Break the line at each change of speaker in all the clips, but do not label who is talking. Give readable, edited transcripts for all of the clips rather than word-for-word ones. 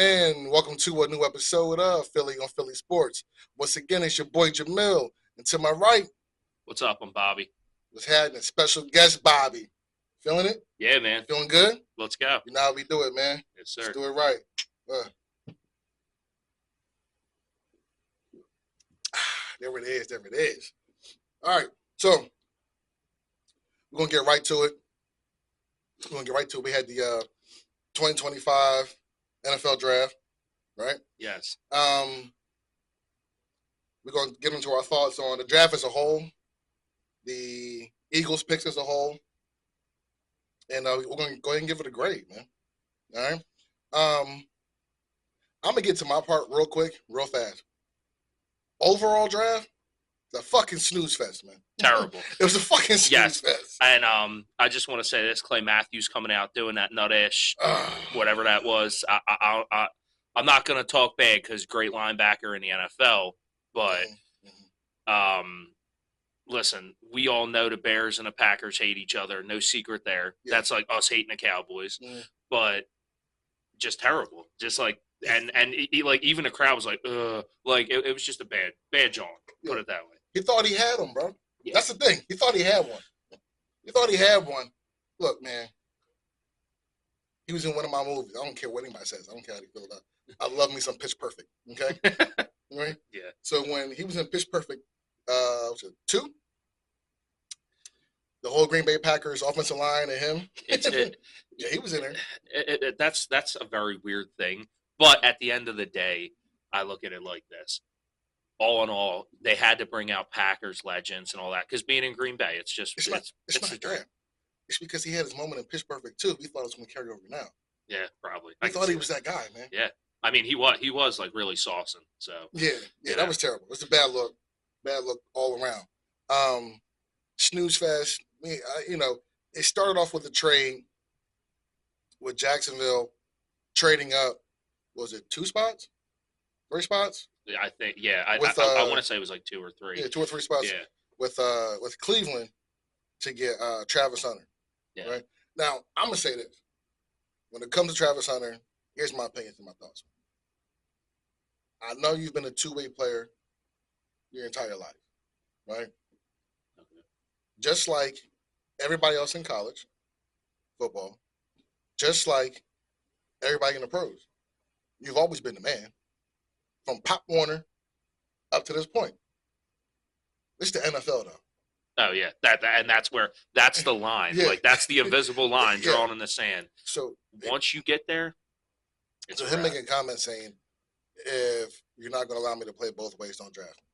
And welcome to a new episode of Philly on Philly Sports. Once again, it's your boy Jamil. And to my right,
What's up? I'm Bobby.
was having a special guest, Bobby. Feeling it?
Yeah, man.
Feeling good?
Let's go.
You know how we do it, man.
Yes, sir.
Let's do it right. There it is. There it is. All right. So, we're going to get right to it. We had the 2025 NFL draft, right?
Yes.
We're going to get into our thoughts on the draft as a whole, the Eagles picks as a whole, and we're going to go ahead and give it a grade, man. All right. I'm going to get to my part real quick, real fast. Overall draft, it's a fucking snooze fest, man.
Terrible.
It was a fucking snooze fest.
And I just want to say this: Clay Matthews coming out doing that nut-ish, whatever that was. I'm not going to talk bad because great linebacker in the NFL, but listen, we all know the Bears and the Packers hate each other. No secret there. Yeah. That's like us hating the Cowboys, but just terrible. Just like and like even the crowd was like, like it was just a bad jaunt. Put it that way.
He thought he had him, bro. Yeah. That's the thing. He thought he had one. Look, man. He was in one of my movies. I don't care what anybody says. I don't care how they feel about it. I love me some Pitch Perfect. Okay? Right?
Yeah.
So when he was in Pitch Perfect, was it 2? The whole Green Bay Packers offensive line and him. Yeah, he was in there.
That's a very weird thing. But at the end of the day, I look at it like this. All in all, they had to bring out Packers legends and all that because being in Green Bay, it's
not a draft. It's because he had his moment in Pitch Perfect too. He thought it was going to carry over now.
Yeah, probably.
He thought he was that guy, man.
Yeah, I mean he was like really saucing. So
yeah, that was terrible. It was a bad look all around. Snooze fest. It started off with a trade with Jacksonville trading up. Was it 2 spots? 3 spots?
I think, yeah. I want to say it was like 2 or 3.
Yeah, 2 or 3 spots.
Yeah.
With Cleveland to get Travis Hunter.
Yeah.
Right? Now, I'm going to say this. When it comes to Travis Hunter, here's my opinions and my thoughts. I know you've been a two-way player your entire life, right? Okay. Just like everybody else in college football, just like everybody in the pros. You've always been the man. From Pop Warner up to this point. It's the NFL, though.
Oh, yeah. That's the line. Yeah. Like, that's the invisible line drawn in the sand.
So
once you get there,
it's him making a comment saying, if you're not going to allow me to play both ways, don't draft me.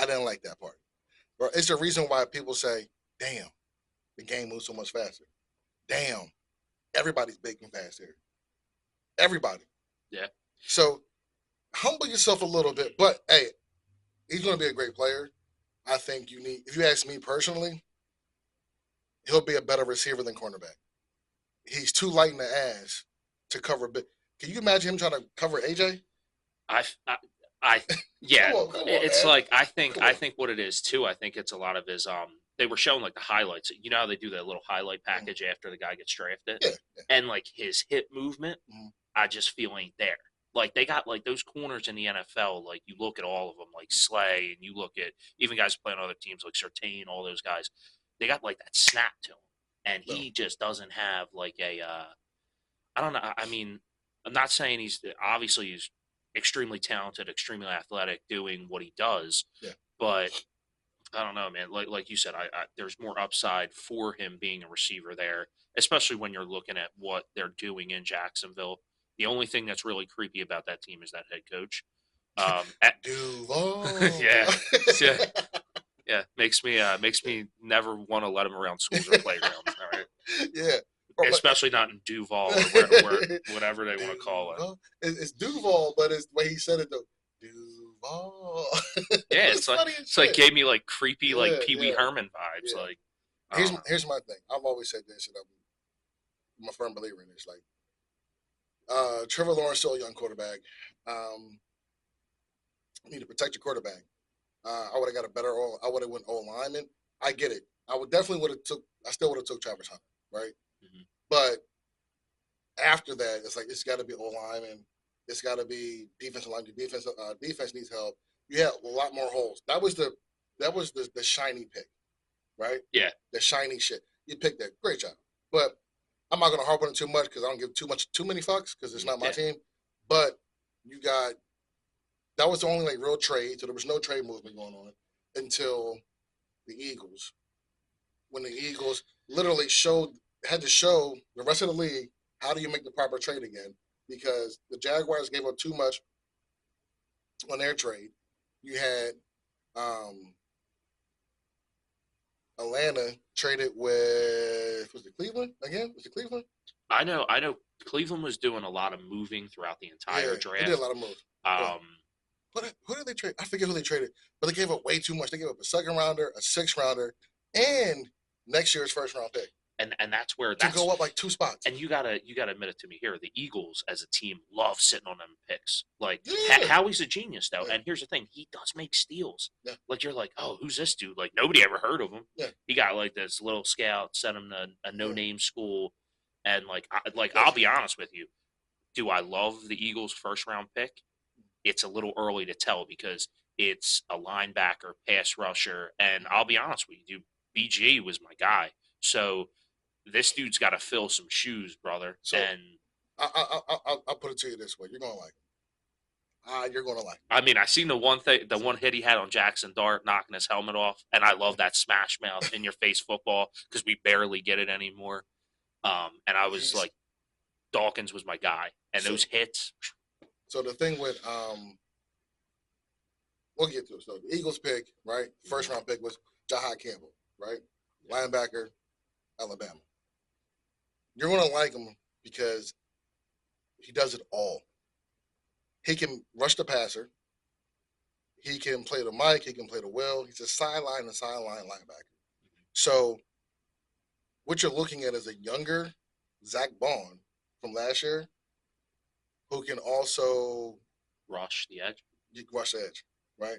I didn't like that part. But it's the reason why people say, damn, the game moves so much faster. Damn, everybody's big and fast here. Everybody.
Yeah.
So humble yourself a little bit. But, hey, he's going to be a great player. I think if you ask me personally, he'll be a better receiver than cornerback. He's too light in the ass to cover a bit. Can you imagine him trying to cover AJ?
Yeah.
Come on,
it's
man.
Like I think what it is too. I think it's a lot of his they were showing like the highlights. You know how they do that little highlight package after the guy gets drafted?
Yeah.
And like his hip movement, I just feel ain't there. Like they got like those corners in the NFL. Like you look at all of them, like Slay, and you look at even guys playing on other teams like Surtain, all those guys. They got like that snap to him, and he just doesn't have like a. I don't know. I mean, I'm not saying he's extremely talented, extremely athletic, doing what he does.
Yeah.
But I don't know, man. Like you said, I there's more upside for him being a receiver there, especially when you're looking at what they're doing in Jacksonville. The only thing that's really creepy about that team is that head coach.
Duval.
Yeah. Makes me never want to let him around schools or playgrounds. All right.
Yeah.
Especially not in Duval or whatever they want to call it.
It's Duval, but it's the way he said it though. Duval.
Yeah, it's like gave me like creepy like Pee Wee Herman vibes.
Yeah.
Like
here's my thing. I've always said this, and I'm a firm believer in this. Like Trevor Lawrence, still a young quarterback. You need to protect your quarterback. I would have got a better. I would have went O lineman. I get it. I still would have took Travis Hunter, right? Mm-hmm. But after that, it's like it's got to be O lineman, it's got to be defensive line. Defense needs help. You have a lot more holes. That was the shiny pick, right?
Yeah.
The shiny shit. You picked that. Great job. But I'm not gonna harp on it too much because I don't give too many fucks because it's not my
Yeah.
team. But you got that was the only like real trade, so there was no trade movement going on until the Eagles. When the Eagles literally had to show the rest of the league how do you make the proper trade again because the Jaguars gave up too much on their trade. You had Atlanta traded with was it Cleveland again? Was it Cleveland?
I know Cleveland was doing a lot of moving throughout the
Yeah,
entire
they did a
draft.
lot of moves. Yeah.
Um,
Who did they trade? I forget who they traded, but they gave up way too much. They gave up a second rounder, a sixth rounder, and next year's first round pick
and that's where
to
that's
go up like two spots.
and you gotta admit it to me here. The Eagles as a team love sitting on them picks. Like
Yeah,
Howie's a genius though,
yeah,
and here's the thing: he does make steals.
yeah,
Like you're like, oh, who's this dude? Like nobody ever heard of him.
yeah,
He got like this little scout, sent him to a no
yeah,
name school, and
yeah.
I'll be honest with you. Do I love the Eagles' first round pick? It's a little early to tell because it's a linebacker, pass rusher, and I'll be honest with you, dude, BG was my guy. So this dude's got to fill some shoes, brother.
So
And
I'll put it to you this way: you're gonna like him. You're gonna like him.
I mean, I seen the one hit he had on Jackson Dart, knocking his helmet off, and I love that smash mouth in your face football because we barely get it anymore. And I was
He's
like, Dawkins was my guy, and
so
those hits.
so the thing with we'll get to it. So the Eagles pick, right? First round pick was Jahai Campbell, right? Linebacker, Alabama. You're gonna like him because he does it all. He can rush the passer. He can play the mic. He can play the will. He's a sideline to sideline linebacker. So what you're looking at is a younger Zach Bond from last year who can also
Rush the edge.
rush the edge, right?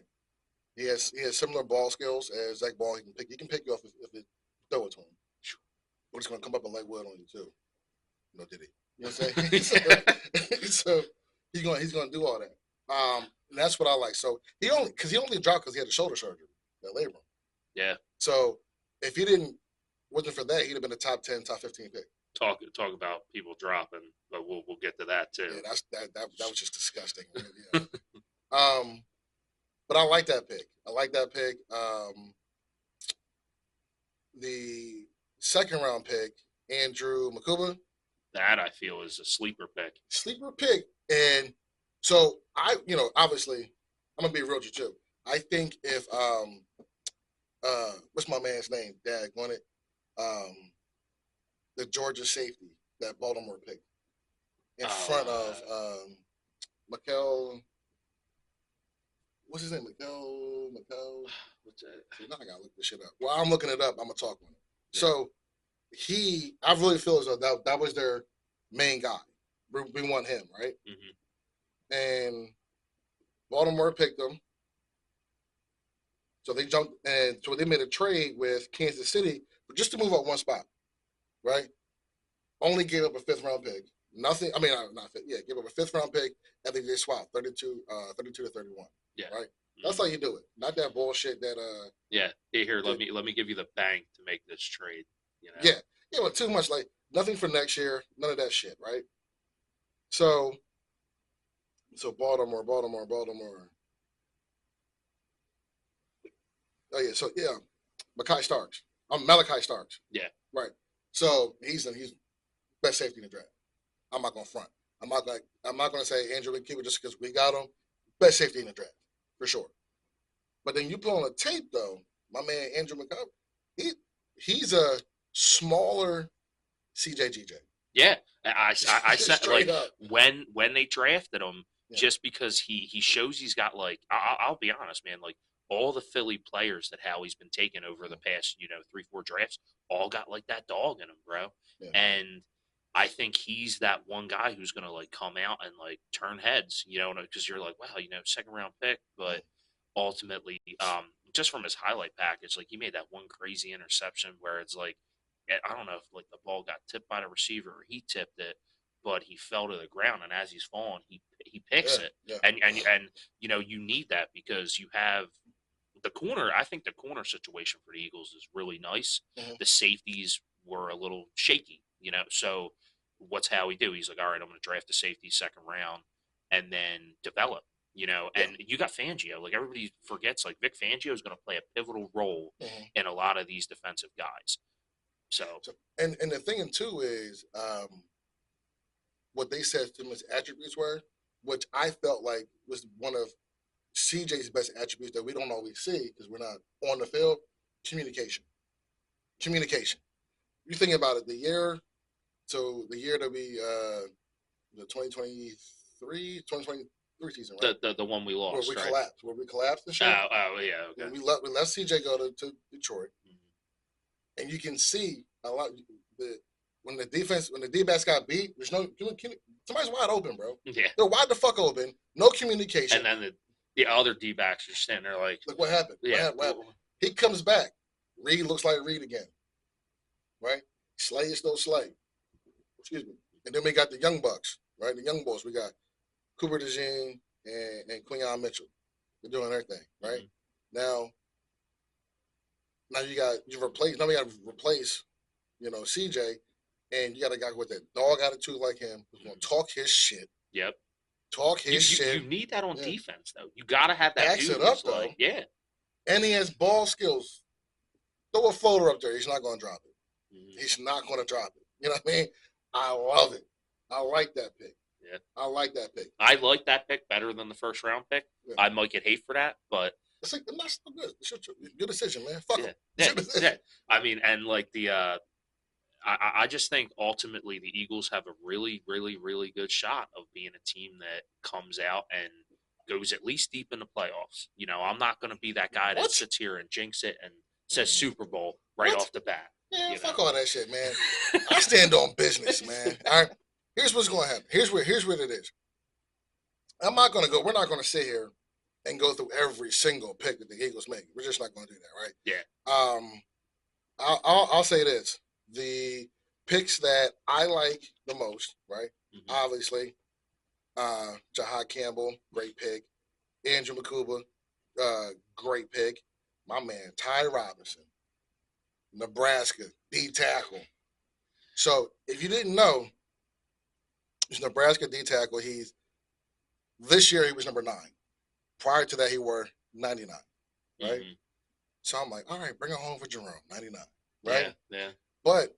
He has similar ball skills as Zach Bond. He can pick you off if it throw it to him. But he's gonna come up and lay wood on you too. No, did he? You know what I'm saying? so he's gonna do all that. And that's what I like. So he only dropped because he had a shoulder surgery, that labrum.
Yeah.
So if he didn't wasn't for that, he'd have been a top 10, top 15 pick.
Talk about people dropping, but we'll get to that too.
Yeah, that was just disgusting. Yeah. But I like that pick. I like that pick. The second round pick, Andrew Makuba,
That I feel is a sleeper pick.
sleeper pick. And so obviously, I'm gonna be real with you too. I think if what's my man's name? Dad, on it. Um, the Georgia safety that Baltimore picked in front of Mikel. What's his name? Mikel.
What's that?
See, now I gotta look this shit up. While I'm looking it up, I'm gonna talk on it.
Yeah.
So I really feel as though that was their main guy. We want him, right?
Mm-hmm.
And Baltimore picked him. So they jumped, and so they made a trade with Kansas City just to move up one spot, right? Only gave up a fifth round pick. Nothing. I mean, not fifth. Yeah, gave up a fifth round pick, and then they swapped 32 to 31.
Yeah.
Right. That's how you do it. Not that bullshit that
Yeah. Here, let me give you the bank to make this trade. You know.
Yeah, but too much like nothing for next year. None of that shit, right? So Baltimore. Oh yeah, so yeah, Malachi Starks. I'm Malachi Starks.
Yeah.
Right. So he's best safety in the draft. I'm not gonna front. I'm not gonna say Andrew McKibben just because we got him. Best safety in the draft for sure. But then you put on a tape though, my man Andrew McCobb, he's a smaller CJGJ.
Yeah, I said
Straight
like
up.
when they drafted him,
Yeah.
just because he shows he's got like I'll be honest, man, like all the Philly players that Howie's been taking over the past 3-4 drafts all got like that dog in them, bro.
Yeah.
And I think he's that one guy who's gonna like come out and like turn heads, because you're like, wow, second round pick, but ultimately, just from his highlight package, like he made that one crazy interception where it's like I don't know if like the ball got tipped by the receiver or he tipped it, but he fell to the ground, and as he's falling, he picks it,
Yeah.
and you need that because you have the corner. I think the corner situation for the Eagles is really nice.
Mm-hmm.
The safeties were a little shaky, so what's Howie do? He's like, all right, I'm going to draft a safety second round and then develop. And you got Fangio. Like everybody forgets, like Vic Fangio is going to play a pivotal role in a lot of these defensive guys. So
and the thing too is what they said to him his attributes were, which I felt like was one of CJ's best attributes that we don't always see because we're not on the field. Communication. You think about it, the year that we the 2023 season, right?
The one we lost,
where we
right?
collapsed, and shit.
Oh yeah, okay.
We let CJ go to Detroit, and you can see a lot. When the D-backs got beat, there's no somebody's wide open, bro.
Yeah,
they're wide the fuck open. No communication.
And then the other D-backs are standing there like,
what happened?
Yeah,
what happened? He comes back. Reed looks like Reed again, right? Slay is still Slay. Excuse me. And then we got the Young Bucks, right? The Young Bulls. We got Cooper DeJean and Quinyon Mitchell. They're doing their thing, right? Now we got to replace, CJ, and you got a guy with that dog attitude like him who's going to talk his shit.
Yep.
Talk his shit.
You need that on defense, though. You got to have that.
Backs it up, though.
Yeah.
And he has ball skills. Throw a floater up there. He's not going to drop it. He's not going to drop it. You know what I mean? I love it. I like that pick.
Yeah.
I like that pick.
I like that pick better than the first round pick. Yeah. I might get hate for that, but
it's like that's so good. It's your decision, man. Fuck him.
Yeah. I mean, and like I just think ultimately the Eagles have a really, really, really good shot of being a team that comes out and goes at least deep in the playoffs. I'm not going to be that guy that sits here and jinx it and says Super Bowl off the bat.
Yeah, fuck all that shit, man. I stand on business, man. All right. Here's what's going to happen. Here's what it is. We're not going to sit here and go through every single pick that the Eagles make. We're just not going to do that, right?
Yeah.
I'll say this: the picks that I like the most, right? Obviously, Jahad Campbell, great pick. Andrew Makuba, great pick. My man Ty Robinson, Nebraska D tackle. So if you didn't know, he's Nebraska D tackle. This year he was number 9. Prior to that, he wore 99, right? So I'm like, all right, bring it home for Jerome, 99, right?
Yeah.
But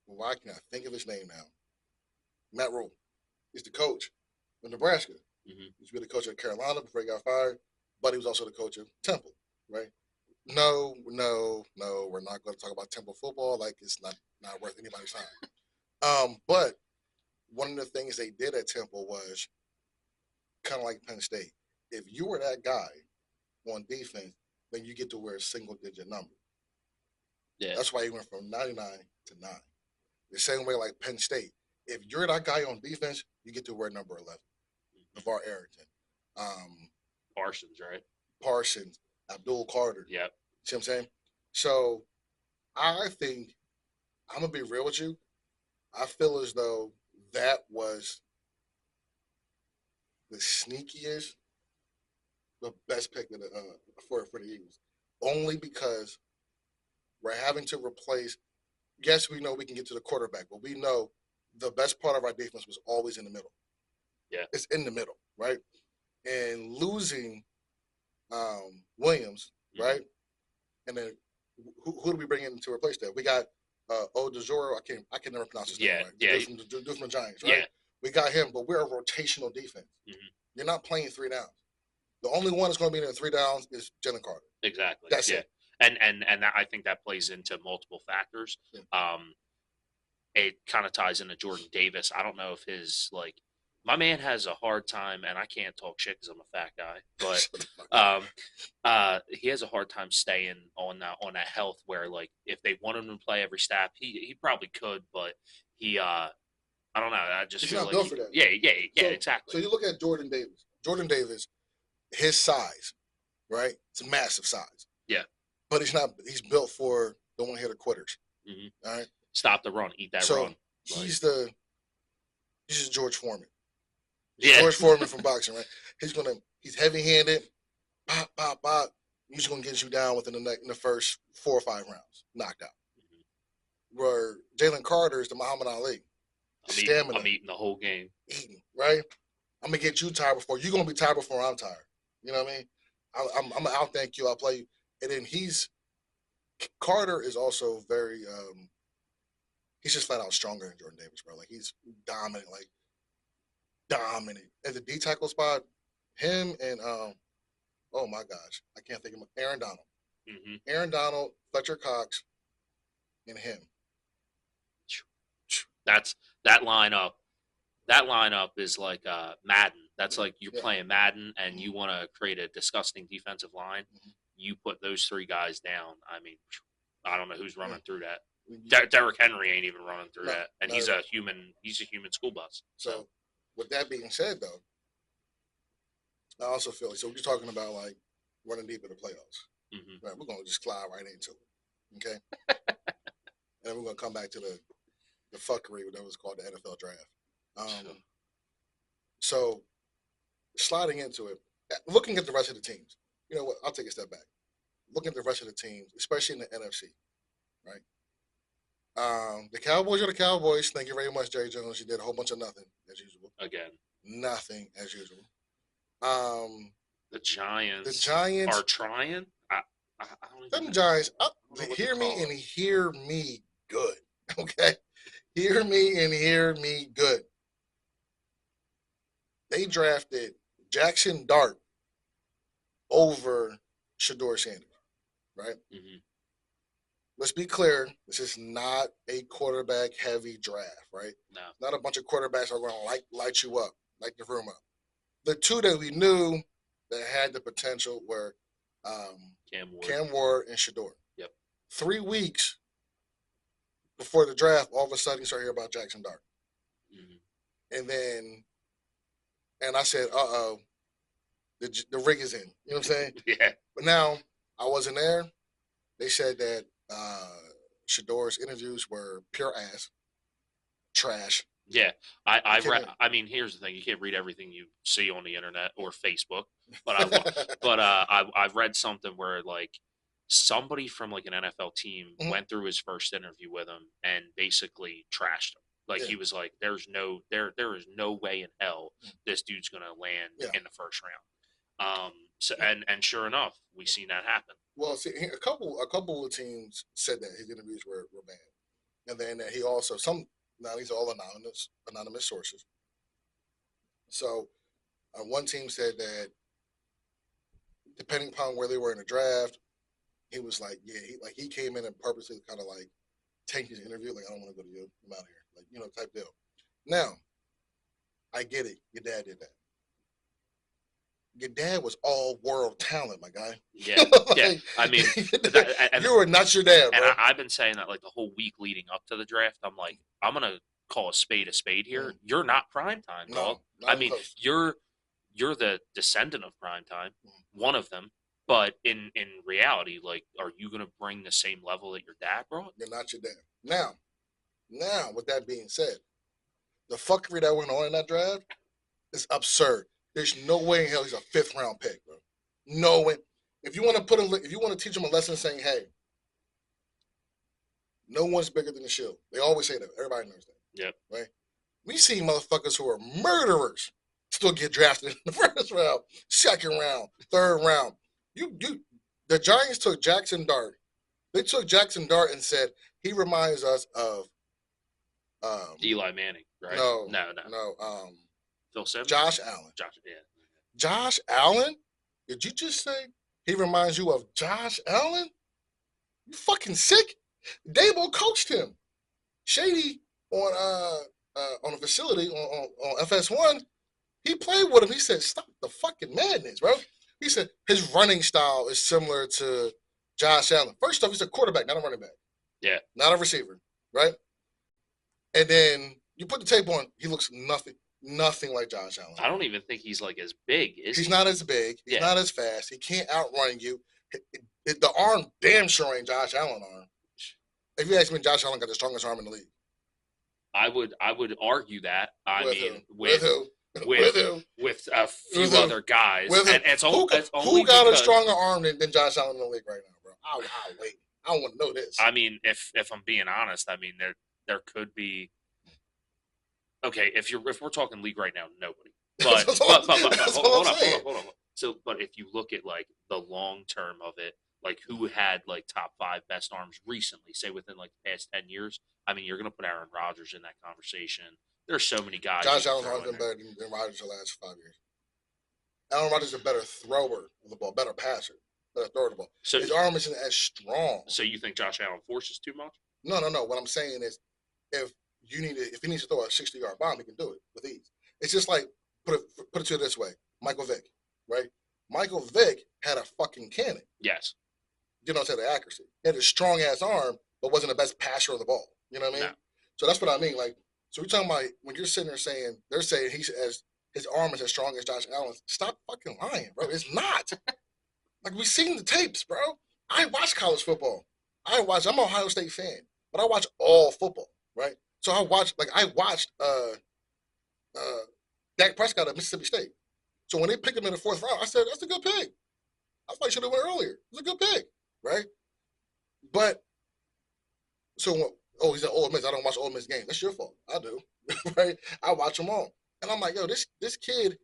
why can't I think of his name now? Matt Rule. He's the coach of Nebraska. He used to be the coach of Carolina before he got fired, but he was also the coach of Temple, right? No, we're not going to talk about Temple football like it's not worth anybody's time. But one of the things they did at Temple was kind of like Penn State. If you were that guy on defense, then you get to wear a single-digit number.
Yeah.
That's why he went from 99 to 9. The same way like Penn State. If you're that guy on defense, you get to wear number 11. LeVar Arrington.
Parsons, right?
Parsons. Abdul Carter.
Yep.
See what I'm saying? So I think, I'm going to be real with you, I feel as though that was the sneakiest, the best pick for the Eagles. Only because we're having to replace, yes, we know we can get to the quarterback, but we know the best part of our defense was always in the middle.
Yeah.
It's in the middle, right? And losing Williams, right? And then who do we bring in to replace that? We got Odezoro. I can never pronounce his name right.
Yeah.
Dude from the Giants, right?
Yeah.
We got him, but we're a rotational defense. You're not playing 3 downs. The only one that's going to be in 3 downs is Jalen Carter.
Exactly.
That's it.
And I think that plays into multiple factors.
Yeah.
It kind of ties into Jordan Davis. I don't know if my man has a hard time, and I can't talk shit because I'm a fat guy, but he has a hard time staying on that health where, like, if they want him to play every snap, he probably could, but I don't know. I just
He's
feel
not
like
built for that.
Yeah, exactly.
So you look at Jordan Davis. Jordan Davis, his size, right? It's a massive size.
Yeah.
But he's built for the one-hitter quitters. All right?
Stop the run, eat that run.
He's the He's just George Foreman.
Yeah.
George Foreman from boxing, right? He's heavy-handed, pop, pop, pop. He's gonna get you down within the first 4 or 5 rounds, knocked out. Where Jalen Carter is the Muhammad Ali, stamina.
I'm eating the whole game.
Eating, right? I'm gonna get you tired before you're gonna be tired before I'm tired. You know what I mean? I'm gonna outthink you. I'll play you, and then Carter is also very. He's just flat out stronger than Jordan Davis, bro. Like he's dominant, at the D tackle spot. Him and oh my gosh, I can't think of him. Aaron Donald, Aaron Donald, Fletcher Cox, and him.
That's that lineup. That lineup is like Madden. That's like you're playing Madden and you want to create a disgusting defensive line. You put those 3 guys down. I mean, I don't know who's running through that. Derrick Henry ain't even running through that, and he's a human. He's a human school bus.
So, with that being said, though, I also feel like so we're talking about like running deep in the playoffs. Right, we're gonna just slide right into it, okay? And then we're gonna come back to the fuckery that was called the NFL draft. So sliding into it, looking at the rest of the teams, you know what? I'll take a step back. Looking at the rest of the teams, especially in the NFC, right? The Cowboys are the Cowboys. Thank you very much, Jerry Jones. You did a whole bunch of nothing as usual.
Again,
nothing as usual.
The Giants are trying. I don't
even. Them Giants, hear me and hear me good. Okay, hear me and hear me good. They drafted Jackson Dart over Shedeur Sanders, right? Let's be clear. This is not a quarterback-heavy draft, right?
No.
Not a bunch of quarterbacks are going to light you up, light the room up. The 2 that we knew that had the potential were Cam Ward and Shedeur.
Yep.
3 weeks before the draft, all of a sudden you start hearing about Jackson Dart. And I said, uh-oh, the rig is in. You know what I'm saying?
Yeah.
But now, I wasn't there. They said that Shedeur's interviews were pure ass, trash.
Yeah, I read. I mean, here's the thing: you can't read everything you see on the internet or Facebook. But I've read something where like somebody from like an NFL team went through his first interview with him and basically trashed him. Like he was like, there is no way in hell this dude's gonna land in the first round. So and sure enough, we seen that happen.
Well, see, a couple of teams said that his interviews were bad, and then he also now these are all anonymous sources. So one team said that depending upon where they were in the draft, he was like, he came in and purposely kind of like tanked his interview, like I don't want to go to you, I'm out of here, like type deal. Now, I get it. Your dad did that. Your dad was all world talent, my guy.
Yeah, yeah. I mean,
you were not your dad, bro.
And I've been saying that like the whole week leading up to the draft. I'm like, I'm gonna call a spade here. You're not prime time, dog. I mean, you're the descendant of prime time, one of them. But in reality, like, are you gonna bring the same level that your dad brought?
You're not your dad. Now, with that being said, the fuckery that went on in that draft is absurd. There's no way in hell he's a 5th round pick, bro. No way. If you want to teach him a lesson, saying, "Hey, no one's bigger than the shield." They always say that. Everybody knows that.
Yep.
Right. We see motherfuckers who are murderers still get drafted in the 1st round, 2nd round, 3rd round. The Giants took Jackson Dart. They took Jackson Dart and said he reminds us of
Eli Manning, right?
No.
Phil Simms?
Josh Allen. Josh Allen? Did you just say he reminds you of Josh Allen? You fucking sick? Dabo coached him. Shady on a facility on FS1. He played with him. He said, "Stop the fucking madness, bro." He said his running style is similar to Josh Allen. First off, he's a quarterback, not a running back.
Yeah.
Not a receiver, right? And then you put the tape on, he looks nothing like Josh Allen.
I don't even think he's like as big.
He's not as big. He's not as fast. He can't outrun you. The arm damn sure ain't Josh Allen arm. If you ask me, Josh Allen got the strongest arm in the league.
I would argue that. I
With
mean,
who? With who? With who?
with a few
With who?
other guys,
With who?
and it's only
Who got a
because
stronger arm than Josh Allen in the league right now, bro? I'll wait. I want to know this.
I mean, if I'm being honest, I mean there could be okay if we're talking league right now, nobody. But hold on. So, but if you look at like the long term of it, like who had like top 5 best arms recently, say within like the past 10 years, I mean, you're gonna put Aaron Rodgers in that conversation. There's so many guys.
Josh Allen's always been better than Rodgers the last 5 years. Aaron Rodgers is a better thrower of the ball, better passer, better thrower of the ball. So his arm isn't as strong.
So you think Josh Allen forces too much?
No. What I'm saying is, if he needs to throw a 60-yard bomb, he can do it with ease. It's just like put it to you this way: Michael Vick, right? Michael Vick had a fucking cannon.
Yes.
You don't say the accuracy. He had a strong ass arm, but wasn't the best passer of the ball. You know what I mean? No. So that's what I mean. Like, so we're talking about when you're sitting there saying they're saying his arm is as strong as Josh Allen's. Stop fucking lying, bro. It's not. Like, we've seen the tapes, bro. I watch college football. I'm an Ohio State fan, but I watch all football, right? So I watched Dak Prescott at Mississippi State. So when they picked him in the 4th round, I said, that's a good pick. I thought he should have went earlier. It's a good pick, right? But, so, he's at Ole Miss. I don't watch Ole Miss games. That's your fault. I do, right? I watch them all. And I'm like, yo, this kid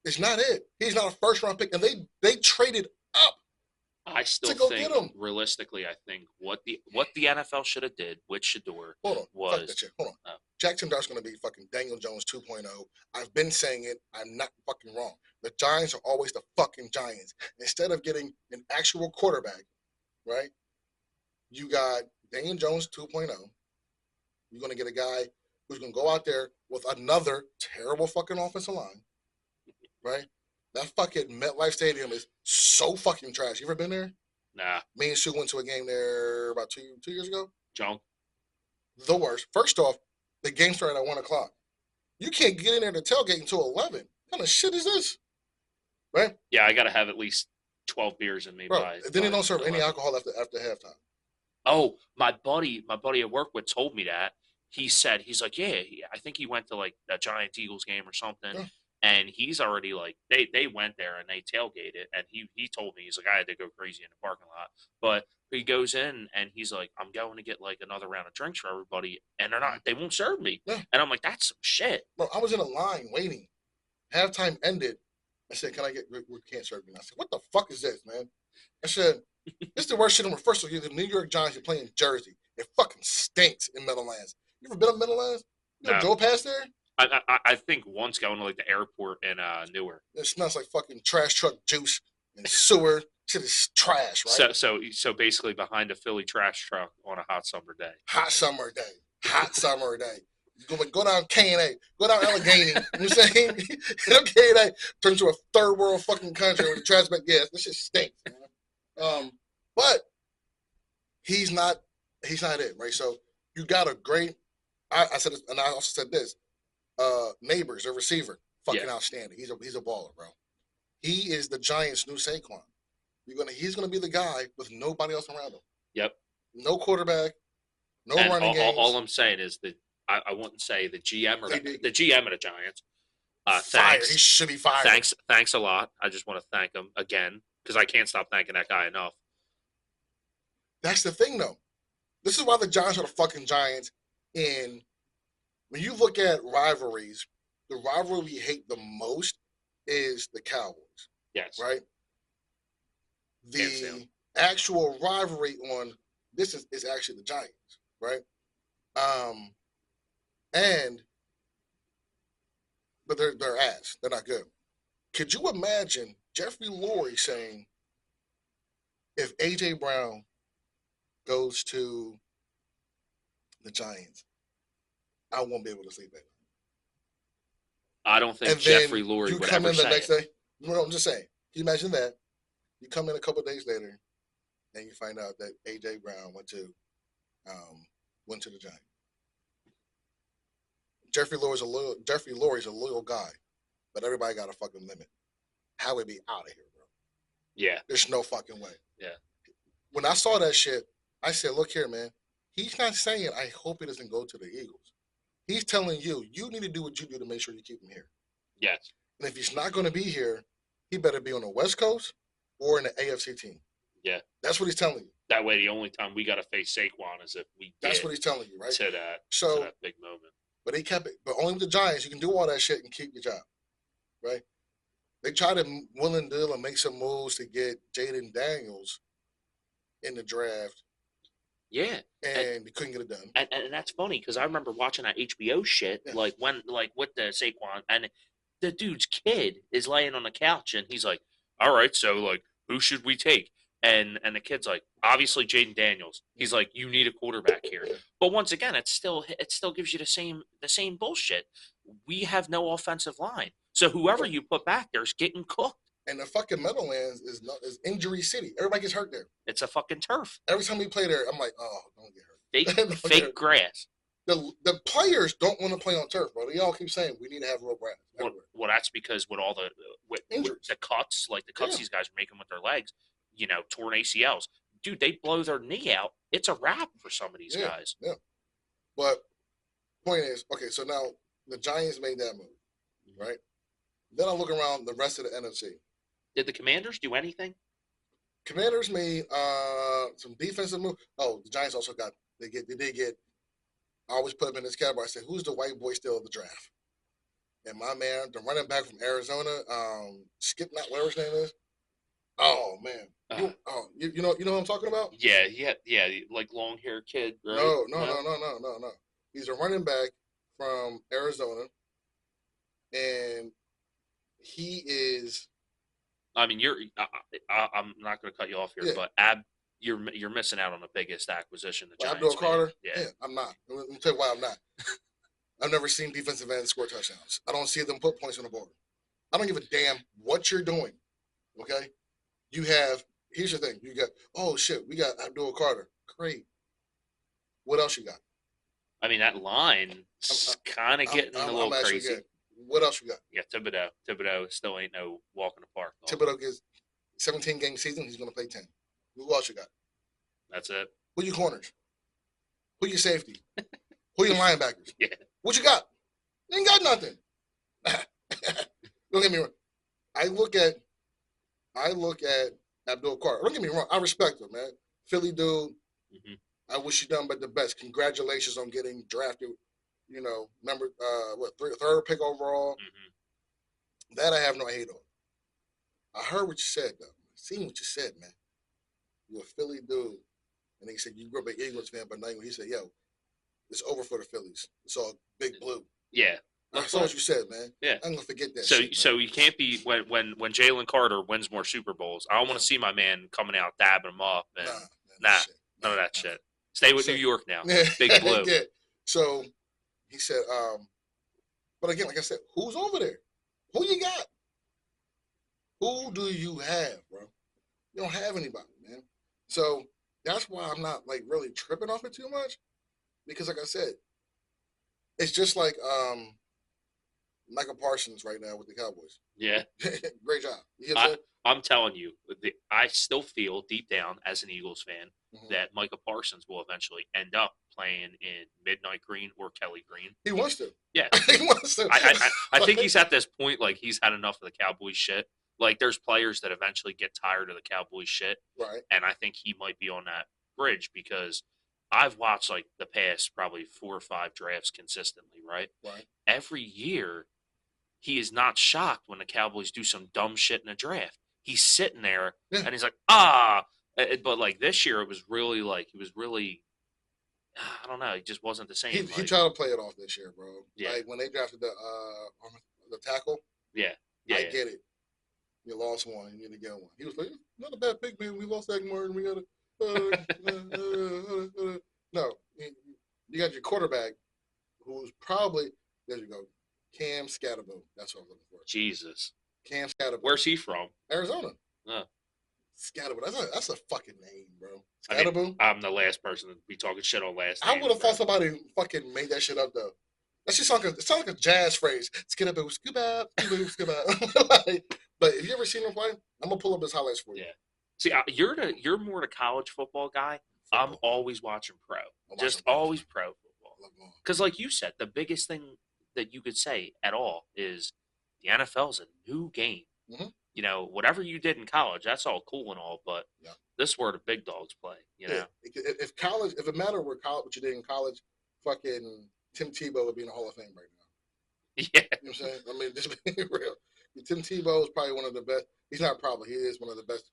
is not it. He's not a first-round pick. And they traded up.
I still think, realistically, I think what the NFL should have did with Shedeur was...
Fuck that shit. Hold on. Jackson Dart's going to be fucking Daniel Jones 2.0. I've been saying it. I'm not fucking wrong. The Giants are always the fucking Giants. Instead of getting an actual quarterback, right, you got Daniel Jones 2.0. You're going to get a guy who's going to go out there with another terrible fucking offensive line, right? That fucking MetLife Stadium is so fucking trash. You ever been there?
Nah.
Me and Sue went to a game there about two years ago.
John.
The worst. First off, the game started at 1 o'clock. You can't get in there to tailgate until 11. What kind of shit is this? Right?
Yeah, I got to have at least 12 beers in me.
Bro, then they don't serve any alcohol after halftime.
Oh, my buddy at work told me that. He's like, yeah, I think he went to like a Giants Eagles game or something. Yeah. And he's already like, they went there and they tailgated. And he told me, he's like, I had to go crazy in the parking lot. But he goes in and he's like, I'm going to get like another round of drinks for everybody. And they won't serve me. Yeah. And I'm like, that's some shit.
Bro, I was in a line waiting. Halftime ended. I said, we can't serve me. And I said, what the fuck is this, man? I said, this is the worst shit in the first of all. The New York Giants are playing Jersey. It fucking stinks in Meadowlands. You ever been to Meadowlands? You ever drove past there?
I think once going to like the airport in Newark.
It smells like fucking trash truck juice and sewer. Shit is trash, right?
So basically behind a Philly trash truck on a hot summer day.
Hot summer day. Go down K&A. Go down Allegheny. You know what I'm saying? K&A turns to a third world fucking country with the trash bag. Yeah, this shit stinks, man. But he's not it, right? So you got a great. I said this, and I also said this. Neighbors, a receiver, fucking outstanding. He's a baller, bro. He is the Giants' new Saquon. He's gonna be the guy with nobody else around him.
Yep.
No quarterback, no running game.
All I'm saying is that I wouldn't say the GM or the GM of the Giants.
Thanks. He should be fired.
Thanks a lot. I just want to thank him again because I can't stop thanking that guy enough.
That's the thing, though. This is why the Giants are the fucking Giants. And when you look at rivalries, the rivalry we hate the most is the Cowboys.
Yes.
Right? The actual rivalry on this is actually the Giants, right? But they're ass. They're not good. Could you imagine Jeffrey Lurie saying, if A.J. Brown goes to the Giants, I won't be able to sleep at night.
I don't think Jeffrey Lurie would ever say
next day. No, I'm just saying. Can you imagine that? You come in a couple of days later, and you find out that A.J. Brown went to the Giants. Jeffrey Lurie's a loyal guy, but everybody got a fucking limit. How would be out of here, bro?
Yeah.
There's no fucking way.
Yeah.
When I saw that shit, I said, look here, man. He's not saying, I hope he doesn't go to the Eagles. He's telling you, you need to do what you do to make sure you keep him here.
Yes.
And if he's not going to be here, he better be on the West Coast or in the AFC team.
Yeah.
That's what he's telling you.
That way, the only time we got to face Saquon is if we
That's
get
what he's telling you, right?
to that big moment.
But he kept it. But only with the Giants, you can do all that shit and keep your job, right? They tried to will and deal and make some moves to get Jaden Daniels in the draft.
Yeah,
and we couldn't get it done.
And that's funny because I remember watching that HBO shit, like with the Saquon, and the dude's kid is laying on the couch, and he's like, "All right, so like, who should we take?" And the kid's like, "Obviously, Jaden Daniels." He's like, "You need a quarterback here," but once again, it still gives you the same bullshit. We have no offensive line, so whoever you put back there is getting cooked.
And the fucking Meadowlands is injury city. Everybody gets hurt there.
It's a fucking turf.
Every time we play there, I'm like, oh, don't get
hurt. Fake grass.
The players don't want to play on turf, bro. They all keep saying we need to have real grass.
Well, that's because with all the cuts, like the cuts these guys are making with their legs, torn ACLs. Dude, they blow their knee out. It's a wrap for some of these guys.
Yeah. But point is, okay, so now the Giants made that move, right? Then I look around the rest of the NFC.
Did the Commanders do anything?
Commanders made some defensive move. Oh, the Giants also they did get. I always put them in this category. I said, who's the white boy still of the draft? And my man, the running back from Arizona, Skip, not whatever his name is. Oh man, you know what I'm talking about?
Yeah, like long hair kid. Right?
No. He's a running back from Arizona, and he is.
I mean, I'm not going to cut you off here, but you're missing out on the biggest acquisition the Giants
Abdul Carter.
Yeah,
I'm not. Let me tell you why I'm not. I've never seen defensive ends score touchdowns. I don't see them put points on the board. I don't give a damn what you're doing. Okay, here's the thing. You got, oh shit, we got Abdul Carter. Great. What else you got?
I mean, that line's kind of getting a little crazy.
What else you got?
Yeah, Thibodeau. Thibodeau still ain't no walk in the park.
Thibodeau gets 17-game season. He's going to play 10. Who else you got?
That's it.
Who your corners? Who your safety? Who your linebackers?
Yeah.
What you got? You ain't got nothing. Don't get me wrong. I look at Abdul Carter. Don't get me wrong. I respect him, man. Philly dude. Mm-hmm. I wish you done but the best. Congratulations on getting drafted. Number third pick overall. Mm-hmm. That I have no hate on. I heard what you said though. I seen what you said, man. You're a Philly dude, and he said you grew up an Eagles fan, but now he said, "Yo, it's over for the Phillies. It's all big blue."
Yeah,
I saw what you said, man.
Yeah,
I'm gonna forget that.
So you can't be when Jalen Carter wins more Super Bowls. I don't want to see my man coming out dabbing him up. And none of that shit. Stay with New York now. Big blue.
Yeah. So he said, but again, like I said, who's over there? Who you got? Who do you have, bro? You don't have anybody, man. So that's why I'm not like really tripping off it too much. Because like I said, it's just like Michael Parsons right now with the Cowboys.
Yeah.
Great job.
I'm telling you, I still feel deep down as an Eagles fan that Michael Parsons will eventually end up playing in Midnight Green or Kelly Green.
He wants to.
Yeah.
He wants to.
I think he's at this point, like, he's had enough of the Cowboys shit. Like, there's players that eventually get tired of the Cowboys shit.
Right.
And I think he might be on that bridge because I've watched, like, the past probably 4 or 5 drafts consistently, right?
Right.
Every year, he is not shocked when the Cowboys do some dumb shit in a draft. He's sitting there, and he's like, But, like, this year, it was really, like, he was really, I don't know, he just wasn't the same.
He tried to play it off this year, bro.
Yeah.
Like, when they drafted the tackle.
Yeah.
I get it. You lost one. You need to get one. He was like, not a bad pick, man. We lost Agmar, and we got to No. You got your quarterback, who's probably, there you go, Cam Scatterbo. That's what I'm looking for.
Jesus.
Cam Scatterbo.
Where's he from?
Arizona. Scatterbo. That's a fucking name, bro. Scatterbo.
I mean, I'm the last person to be talking shit on last
name. I would have thought somebody fucking made that shit up, though. That shit sounds like a jazz phrase. Scatterbo, scuba, scuba. But if you ever seen him play, I'm going to pull up his highlights for you.
Yeah. See, you're more the college football guy. I'm always watching pro. Always pro football. Because, like you said, the biggest thing that you could say at all is the NFL's a new game.
Mm-hmm.
You know, whatever you did in college, that's all cool and all, but this is where the big dogs play. You know,
if college, if it mattered where college, what you did in college, fucking Tim Tebow would be in the Hall of Fame right now.
Yeah,
you know what I'm saying. I mean, just being real. Tim Tebow is probably one of the best. He's not probably. He is one of the best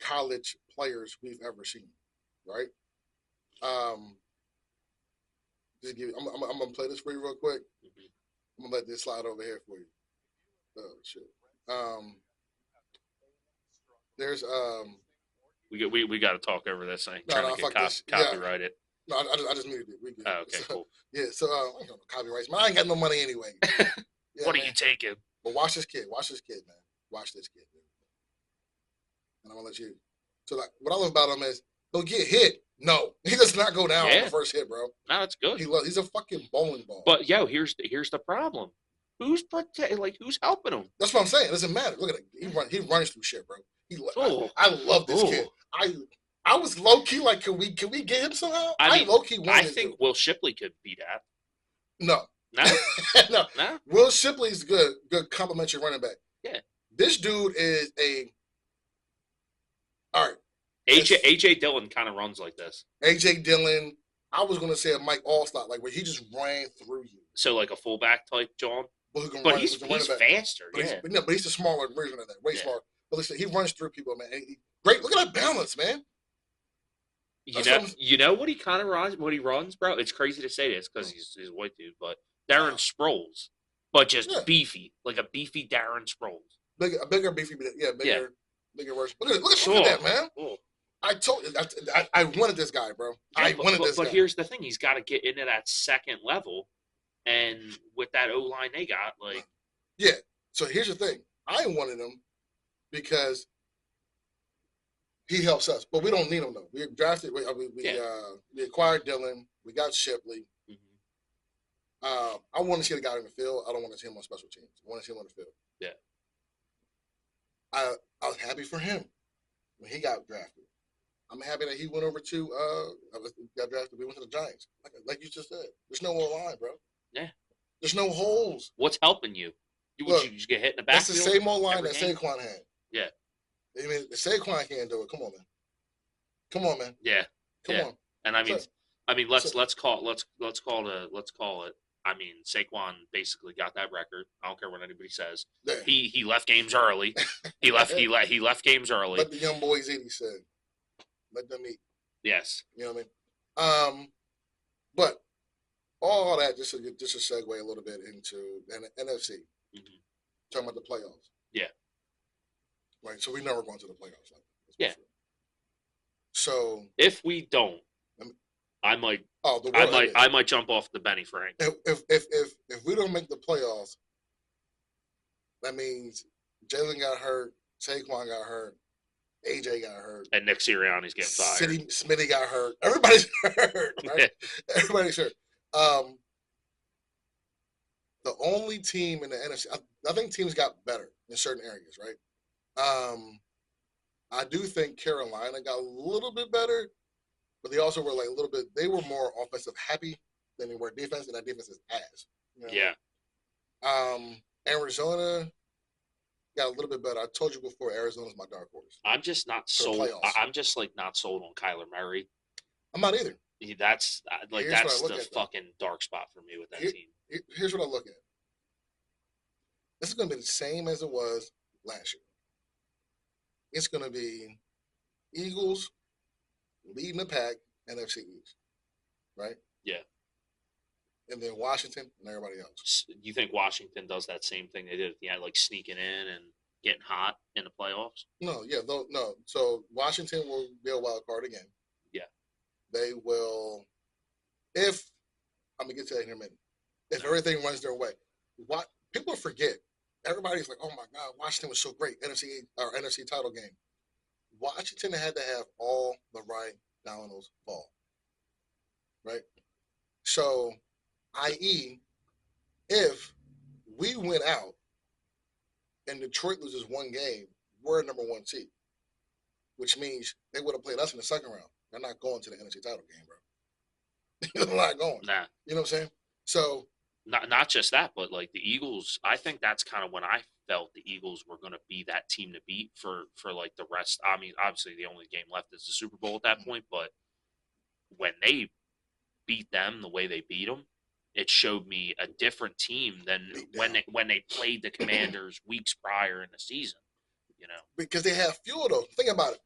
college players we've ever seen. Right. Just give. I'm gonna play this for you real quick.
mm-hmm.
I'm gonna let this slide over here for you. Oh shit. There's
we got to talk over this thing.
No,
Trying
no,
to get
fuck this.
copyrighted.
No, I just muted it. We good.
Oh, okay,
so,
cool.
Yeah, so I ain't got no copyrights, man. I ain't got no money anyway. Yeah,
what are
man.
you taking?
But watch this kid. Watch this kid, man. Watch this kid, dude. And I'm gonna let you. So like, what I love about him is he'll get hit. No, he does not go down on the first hit, bro.
No, that's good.
He's a fucking bowling ball.
But yo, here's the problem. Who's helping him?
That's what I'm saying. It doesn't matter. Look at it. He runs through shit, bro. I love this kid. I was low key like, can we get him somehow?
I mean,
low key wanted
I think
to.
Will Shipley could be that.
No.
No.
Will Shipley's good complimentary running back.
Yeah.
This dude is all right.
AJ Dillon kind of runs like this.
AJ Dillon. I was gonna say a Mike Allstott, like where he just ran through you.
So like a fullback type, John.
But
he's faster.
But he's a smaller version of that. Way smaller. But listen, he runs through people, man. Great. Look at that balance, man.
You know what he kind of runs? What he runs, bro? It's crazy to say this because he's a white dude, but Darren Sproles, but just beefy, like a beefy Darren Sproles.
Bigger, beefy, bigger version. Look at that, man.
Oh.
I told you, I wanted this guy, bro. But
here's the thing: he's got to get into that second level, and with that O line they got, like,
yeah. So here's the thing: I wanted him because he helps us, but we don't need him though. We drafted, we acquired Dillon, we got Shipley. Mm-hmm. I want to see the guy in the field. I don't want to see him on special teams. I want to see him on the field.
Yeah.
I was happy for him when he got drafted. I'm happy that he went over to got drafted. We went to the Giants, like you just said. There's no line, bro.
Yeah.
There's no holes.
What's helping you? You just get hit in the back.
That's the same old line that Saquon had.
Yeah.
I mean, Saquon can't do it. Come on, man.
Yeah.
Come on.
And let's call it. I mean, Saquon basically got that record. I don't care what anybody says. Yeah. He left games early. He left games early.
Let the young boys eat, he said. Let them eat.
Yes.
You know what I mean? But all that just to segue a little bit into NFC. Mm-hmm. Talking about the playoffs.
Yeah.
Right. So we know we're going to the playoffs.
Yeah.
Sure. So
if we don't, I might. I might jump off the Benny Frank.
If we don't make the playoffs, that means Jalen got hurt, Saquon got hurt, AJ got hurt,
and Nick Sirianni's getting fired.
Smitty got hurt. Everybody's hurt, right? Everybody's hurt. The only team in the NFC, I think teams got better in certain areas, right? I do think Carolina got a little bit better, but they also were like a little bit. They were more offensive happy than they were defense, and that defense is ass. You know?
Yeah.
Arizona got a little bit better. I told you before, Arizona's my dark horse.
I'm just not sold. I'm just not sold on Kyler Murray.
I'm not either.
That's the fucking dark spot for me with that team.
Here's what I look at. This is going to be the same as it was last year. It's going to be Eagles leading the pack, NFC East, right?
Yeah.
And then Washington and everybody else.
You think Washington does that same thing they did at the end, like sneaking in and getting hot in the playoffs?
No. So Washington will be a wild card again.
Yeah.
They will, I'm going to get to that in a minute. If everything runs their way. What people forget, everybody's like, oh my God, Washington was so great. NFC title game. Washington had to have all the right dominoes fall. Right? So, i.e., if we win out and Detroit loses one game, we're number one seed. Which means they would have played us in the second round. They're not going to the NFC title game, bro. There's a lot going.
Nah.
You know what I'm saying? So
not just that, but like the Eagles, I think that's kind of when I felt the Eagles were going to be that team to beat for like the rest. I mean, obviously the only game left is the Super Bowl at that point, but when they beat them the way they beat them, it showed me a different team than when they played the Commanders weeks prior in the season. You know,
because they have fuel though. Think about it.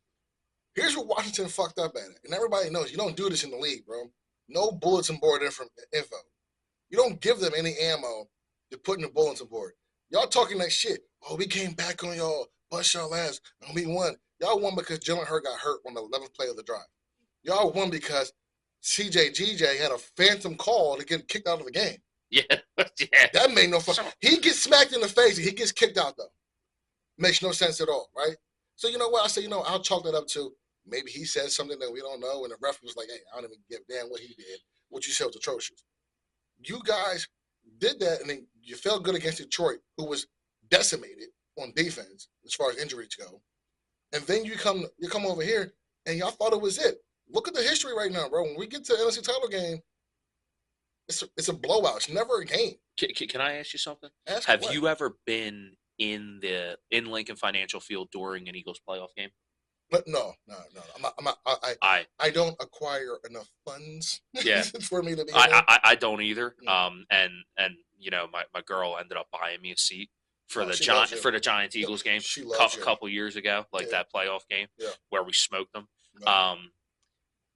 Here's what Washington fucked up at it, and everybody knows you don't do this in the league, bro. No bulletin board info. You don't give them any ammo to put in the bulletin board. Y'all talking that shit. Oh, we came back on y'all, bust y'all ass, and we won. Y'all won because Jalen Hurts got hurt on the 11th play of the drive. Y'all won because CJ had a phantom call to get kicked out of the game.
Yeah, yeah.
That made no fun. He gets smacked in the face and he gets kicked out though. Makes no sense at all, right? So you know what? I say, I'll chalk that up to maybe he said something that we don't know, and the ref was like, hey, I don't even give a damn what he did. What you said was atrocious. You guys did that, and then you felt good against Detroit, who was decimated on defense as far as injuries go. And then you come over here, and y'all thought it was it. Look at the history right now, bro. When we get to the NFC title game, it's a blowout. It's never a game.
Can I ask you something?
Have
you ever been in Lincoln Financial Field during an Eagles playoff game?
But no. I don't acquire enough funds.
Yeah.
For me to be.
I don't either. Yeah. And my girl ended up buying me a seat for the Giants Eagles game a couple years ago, that playoff game where we smoked them. No.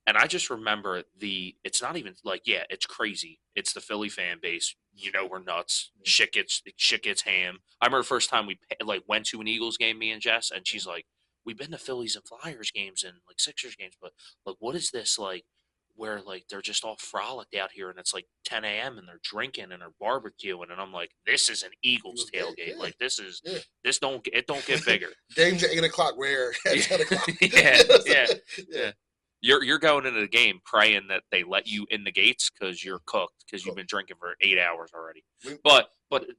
And I just remember it's not even it's crazy. It's the Philly fan base. We're nuts. Shit gets ham. I remember the first time we went to an Eagles game, me and Jess, and she's like, we've been to Phillies and Flyers games and Sixers games, but what is this where they're just all frolicked out here and it's 10 a.m. and they're drinking and they're barbecuing, and I'm like, this is an Eagles tailgate. Yeah. This don't get bigger.
Games at 8:00. We're at
10:00. Yeah. You're going into the game praying that they let you in the gates because you're cooked because you've been drinking for 8 hours already. But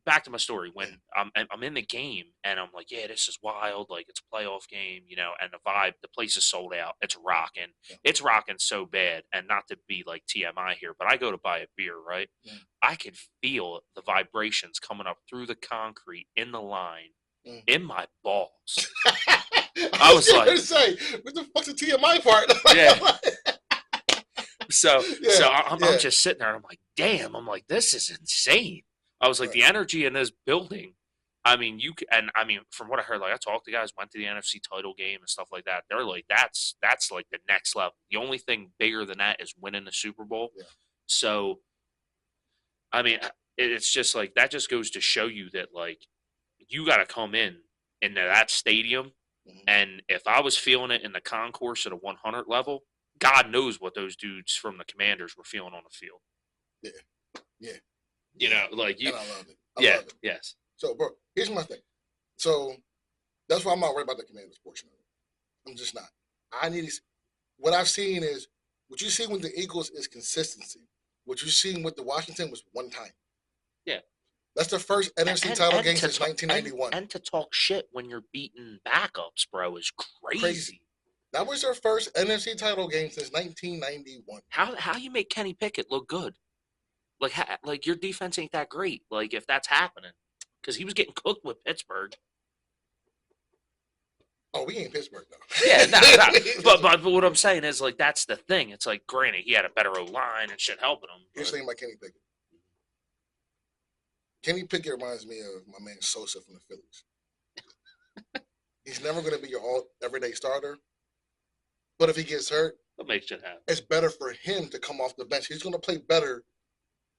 back to my story. When I'm in the game and I'm like, yeah, this is wild. It's a playoff game, and the vibe, the place is sold out. It's rocking. Yeah. It's rocking so bad. And not to be TMI here, but I go to buy a beer, right? Yeah. I could feel the vibrations coming up through the concrete in the line in my balls. I was like,
say, what the fuck's the TMI part?
Yeah. So I'm just sitting there and I'm like, damn, this is insane. I was like, the energy in this building. I mean, from what I heard, I talked to guys, went to the NFC title game and stuff like that. They're like, that's the next level. The only thing bigger than that is winning the Super Bowl. Yeah. So, I mean, it's just that just goes to show you that you got to come into that stadium. And if I was feeling it in the concourse at a 100 level, God knows what those dudes from the Commanders were feeling on the field.
Yeah.
And I love it. I love it. Yes.
So, bro, here's my thing. So, that's why I'm not worried about the Commanders portion of it. I'm just not. What I've seen is, what you see with the Eagles is consistency. What you've seen with the Washington was one time.
Yeah.
That's the first NFC title game since 1991.
And to talk shit when you're beating backups, bro, is crazy.
That was their first NFC title game since 1991.
How you make Kenny Pickett look good? Your defense ain't that great. If that's happening, because he was getting cooked with Pittsburgh.
Oh, we ain't Pittsburgh though.
Yeah, but what I'm saying is that's the thing. It's granted he had a better O-line and shit helping him.
Here's the thing about Kenny Pickett. Kenny Pickett reminds me of my man Sosa from the Phillies. He's never going to be your everyday starter. But if he gets hurt,
what makes it happen?
It's better for him to come off the bench. He's going to play better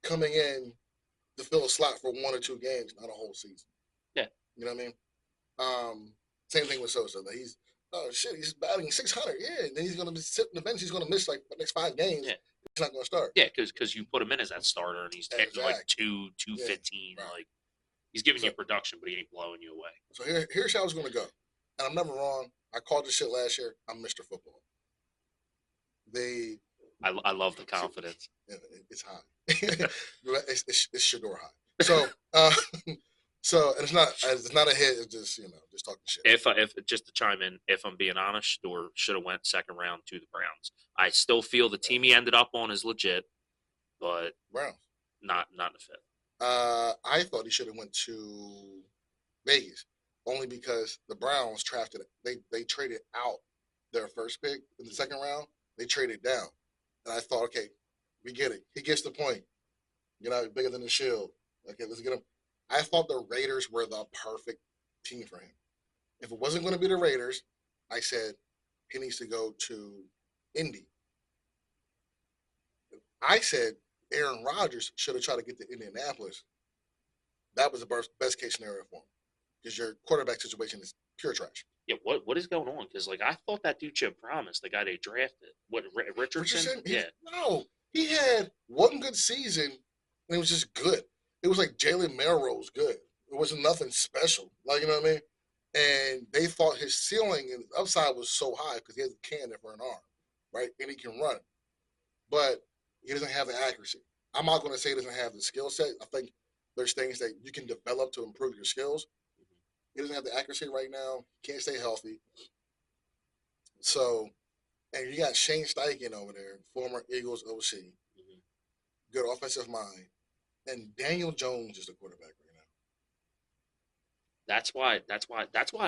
coming in to fill a slot for 1 or 2 games, not a whole season.
Yeah.
You know what I mean? Same thing with Sosa. He's batting 600. Yeah, and then he's going to sit on the bench. He's going to miss the next 5 games. Yeah. He's not going to start.
Yeah, because you put him in as that starter, and he's hitting 215. Yeah, right. He's giving you production, but he ain't blowing you away.
So here's how it's going to go. And I'm never wrong. I called this shit last year. I'm Mr. Football.
I love the confidence.
It's high. it's Shedeur high. So and it's not a hit. It's just just talking shit.
If just to chime in, if I'm being honest, Shedeur should have went second round to the Browns. I still feel the team he ended up on is legit. but
Browns.
not in the fifth.
I thought he should have went to Vegas, only because the Browns drafted. They traded out their first pick in the second round. They traded down, and I thought, okay, we get it. He gets the point. Bigger than the shield. Okay, let's get him. I thought the Raiders were the perfect team for him. If it wasn't going to be the Raiders, I said he needs to go to Indy. I said Aaron Rodgers should have tried to get to Indianapolis. That was the best case scenario for him because your quarterback situation is pure trash.
Yeah, what is going on? Because I thought that dude showed promise. The guy they drafted, what Richardson? Yeah,
no, he had one good season and it was just good. It was like Jalen Melrose good. It wasn't nothing special. You know what I mean? And they thought his ceiling and upside was so high because he has a cannon for an arm, right? And he can run, but he doesn't have the accuracy. I'm not going to say he doesn't have the skill set. I think there's things that you can develop to improve your skills. He doesn't have the accuracy right now. Can't stay healthy. So, and you got Shane Steichen over there, former Eagles OC, good offensive mind, and Daniel Jones is the quarterback right now.
That's why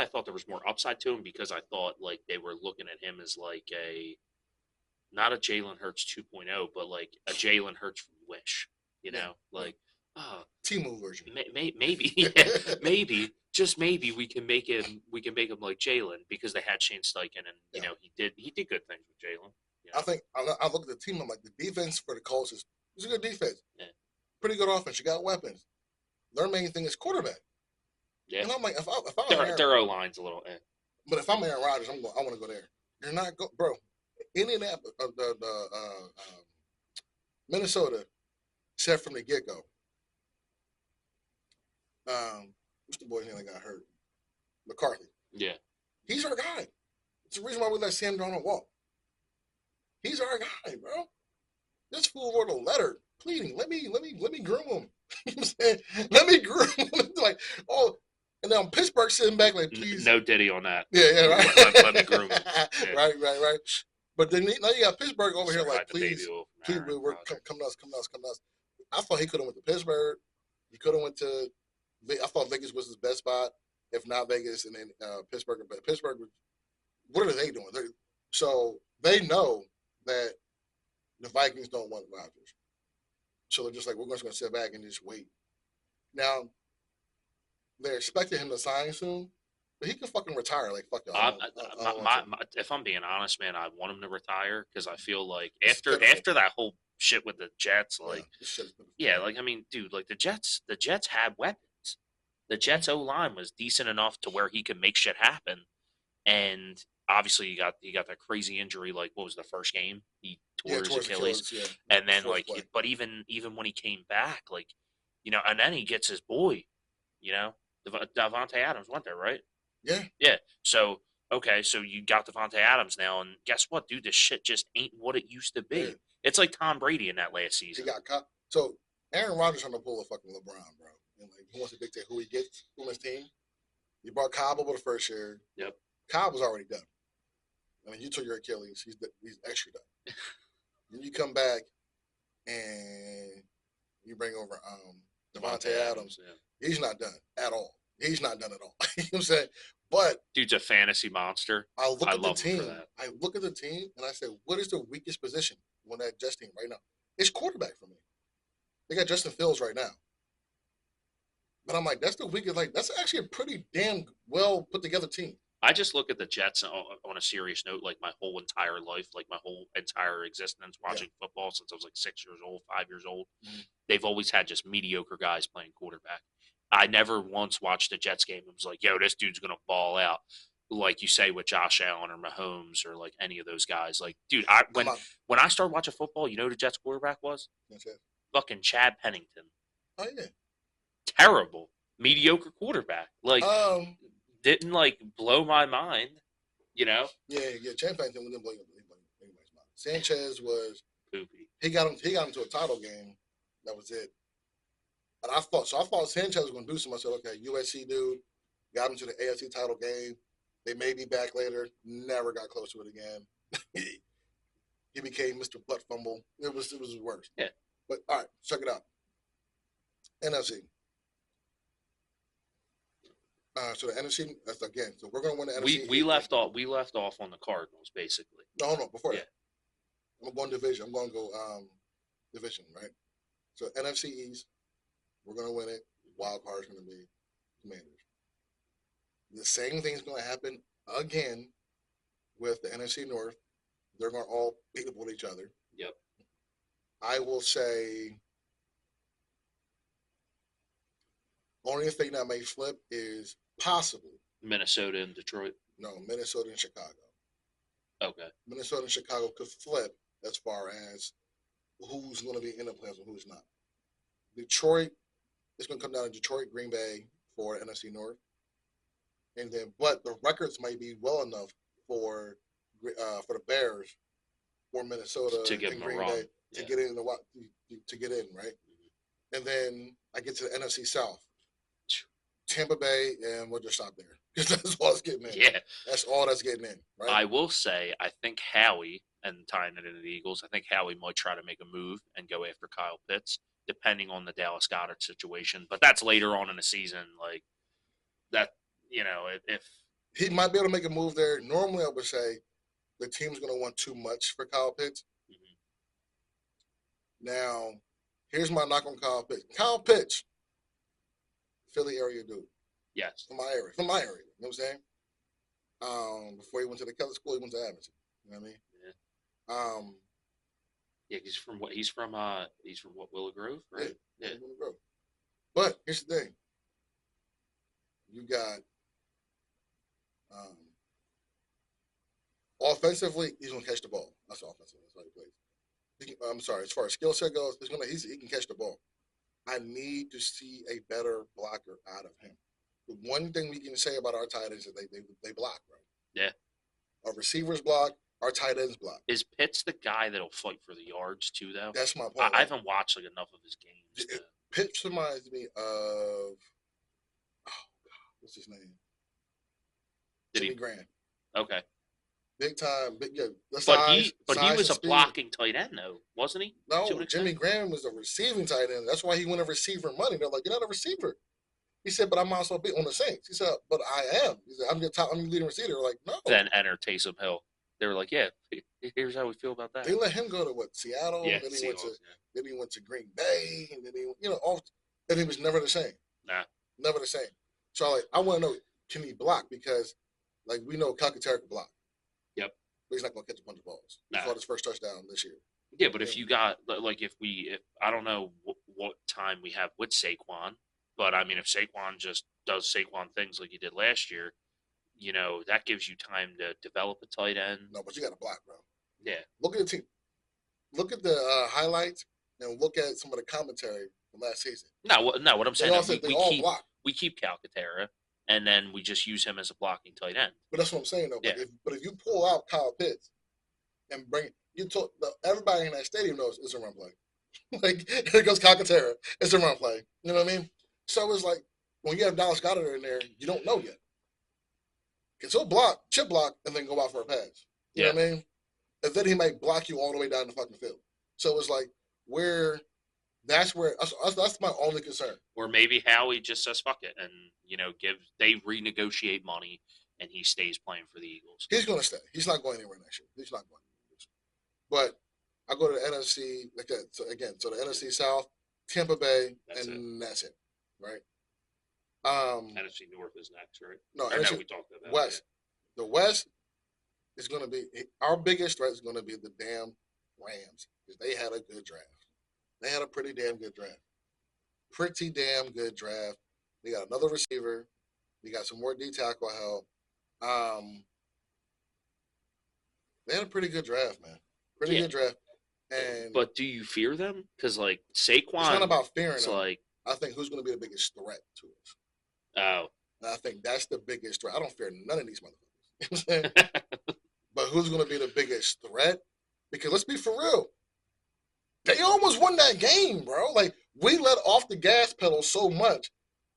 I thought there was more upside to him because I thought they were looking at him as not a Jalen Hurts 2.0, but a Jalen Hurts from Wish.
T-move version.
Maybe, yeah, maybe, just maybe we can make him like Jalen because they had Shane Steichen and he did good things with Jalen.
I think I look at the team. I'm like, the defense for the Colts is a good defense.
Yeah.
Pretty good offense. You got weapons. Their main thing is quarterback.
Yeah.
And I'm like, if I'm
their O line's a little.
But if I'm Aaron Rodgers, I want to go there. You're not bro. Indianapolis, Minnesota said from the get go. What's the boy's name that got hurt? McCarthy.
Yeah.
He's our guy. It's the reason why we let Sam Darnold walk. He's our guy, bro. This fool wrote a letter pleading, let me groom him. You know what I'm saying? Let me groom him. And then Pittsburgh sitting back like, please.
No Diddy on that.
Yeah, right.
Let me groom him. Yeah.
Right. But then now you got Pittsburgh over here like, please, come to us. I thought he could have went to Pittsburgh. He could have went to. I thought Vegas was his best spot. If not Vegas, and then Pittsburgh. But Pittsburgh, what are they doing? So they know that the Vikings don't want Rodgers. So they're just like, we're just going to sit back and just wait. Now, they're expecting him to sign soon, but he can fucking retire. Like, fuck y'all.
If I'm being honest, man, I want him to retire because I feel like after that whole shit with the Jets, I mean, dude, the Jets had weapons. The Jets O line was decent enough to where he could make shit happen, and obviously he got that crazy injury. What was the first game? He tore his Achilles, and then but even when he came back, and then he gets his boy, Davante Adams went there, right? Yeah. So okay, so you got Davante Adams now, and guess what, dude? This shit just ain't what it used to be. Yeah. It's like Tom Brady in that last season.
He got caught. So Aaron Rodgers trying to pull a fucking LeBron, bro. And he wants to dictate who he gets on his team. He brought Cobb over the first year.
Yep.
Cobb was already done. I mean, you tore your Achilles. He's extra done. Then you come back and you bring over Davante Adams. Yeah. He's not done at all. He's not done at all. You know what I'm saying? But
dude's a fantasy monster.
I look at the team and I say, what is the weakest position on that Jets team right now? It's quarterback for me. They got Justin Fields right now. But I'm like, that's the weakest. That's actually a pretty damn well put together team.
I just look at the Jets on a serious note, my whole entire life, my whole entire existence watching football since I was 6 years old, 5 years old. Mm-hmm. They've always had just mediocre guys playing quarterback. I never once watched a Jets game and was like, yo, this dude's going to ball out. Like you say with Josh Allen or Mahomes or any of those guys. Dude, when I started watching football, you know who the Jets quarterback was?
Okay.
Fucking Chad Pennington.
Oh, yeah.
Terrible. Mediocre quarterback. Didn't blow my mind,
Yeah, Chad Pennington didn't blow anybody's mind. Sanchez was
poopy.
He got him to a title game. That was it. And I thought Sanchez was going to do something. I said, okay, USC dude, got him to the AFC title game. They may be back later. Never got close to it again. He became Mr. Butt Fumble. It was his worst.
Yeah.
But all right, check it out. NFC. So the NFC. That's again. So we're gonna win the NFC.
We left off on the Cardinals basically.
No, hold on. Before
Yeah.
that, I'm going division. I'm going to go division, right? So NFC East, we're going to win it. Wild card is going to be Commanders. The same thing's going to happen again with the NFC North. They're going to all beat up with each other.
Yep.
I will say only thing that may flip is possibly
Minnesota and Detroit.
No, Minnesota and Chicago.
Okay.
Minnesota and Chicago could flip as far as who's going to be in the playoffs and who's not. Detroit, it's going to come down to Detroit, Green Bay for NFC North, and then but the records might be well enough for the Bears or Minnesota
to give
and
them
Green
a run.
Bay to get in to get in, right? And then I get to the NFC South, Tampa Bay, and we'll just stop there because that's all that's getting in.
Yeah,
that's all that's getting in, right?
I will say, I think Howie, and tying it into the Eagles, I think Howie might try to make a move and go after Kyle Pitts, depending on the Dallas Goedert situation. But that's later on in the season, like that. You know, if
he might be able to make a move there. Normally, I would say the team's going to want too much for Kyle Pitts. Mm-hmm. Now, here's my knock on Kyle Pitts. Kyle Pitts, Philly area dude.
Yes.
From my area. You know what I'm saying? Before he went to the Catholic school, he went to Abington. You know what I mean?
Yeah. Yeah, he's from what? He's from what? Willow Grove, right?
Yeah. Willow Grove. But here's the thing. You got offensively, he's gonna catch the ball. That's offensive. That's how he plays. I'm sorry. As far as skill set goes, he can catch the ball. I need to see a better blocker out of him. The one thing we can say about our tight ends is they block, bro.
Yeah.
Our receivers block. Our tight ends block.
Is Pitts the guy that'll fight for the yards too, though?
That's my point.
I haven't watched enough of his games.
Pitts reminds me of what's his name? Jimmy Graham.
Okay.
Big time,
But he was a blocking tight end, though, wasn't he?
No, Jimmy Graham was a receiving tight end. That's why he won a receiver money. They're like, you're not a receiver. He said, but I might as well be on the Saints. He said, but I am. He said, I'm the leading receiver. They're like, no.
Then enter Taysom Hill. They were like, yeah, here's how we feel about that.
They let him go to Seattle.
Yeah,
then he went to Green Bay, and then and he was never the same.
Nah,
never the same. So I want to know, can he block? Because we know Calcaterra can block.
Yep.
But he's not going to catch a bunch of balls. He caught his first touchdown this year.
Yeah, but if you got if I don't know what time we have with Saquon, but I mean if Saquon just does Saquon things like he did last year, that gives you time to develop a tight end.
No, but you got to block, bro.
Yeah.
Look at the team. Look at the highlights and look at some of the commentary from last season.
No. What I'm saying is we keep Calcaterra, and then we just use him as a blocking tight end.
But that's what I'm saying, though.
Yeah.
But if you pull out Kyle Pitts and everybody in that stadium knows it's a run play. Here goes Calcaterra. It's a run play. You know what I mean? So it's like when you have Dallas Goedert in there, you don't know yet. Because he'll chip block, and then go out for a pass. You know what I mean? And then he might block you all the way down the fucking field. So it's like that's my only concern.
Or maybe Howie just says fuck it, and they renegotiate money, and he stays playing for the Eagles.
He's going to stay. He's not going anywhere next year. He's not going anywhere. But I go to the NFC like that. So the NFC South, Tampa Bay, that's it, right?
NFC North is next, right?
No,
NFC we talked about
West. The West is going to be our biggest threat is going to be the damn Rams because they had a good draft. They had a pretty damn good draft. Pretty damn good draft. They got another receiver. They got some more D tackle help. They had a pretty good draft, man. Pretty good draft.
But do you fear them? Because Saquon,
it's not about fearing them.
I
think who's going to be the biggest threat to us.
Oh.
And I think that's the biggest threat. I don't fear none of these motherfuckers. You know what I'm saying? But who's going to be the biggest threat? Because let's be for real. They almost won that game, bro. We let off the gas pedal so much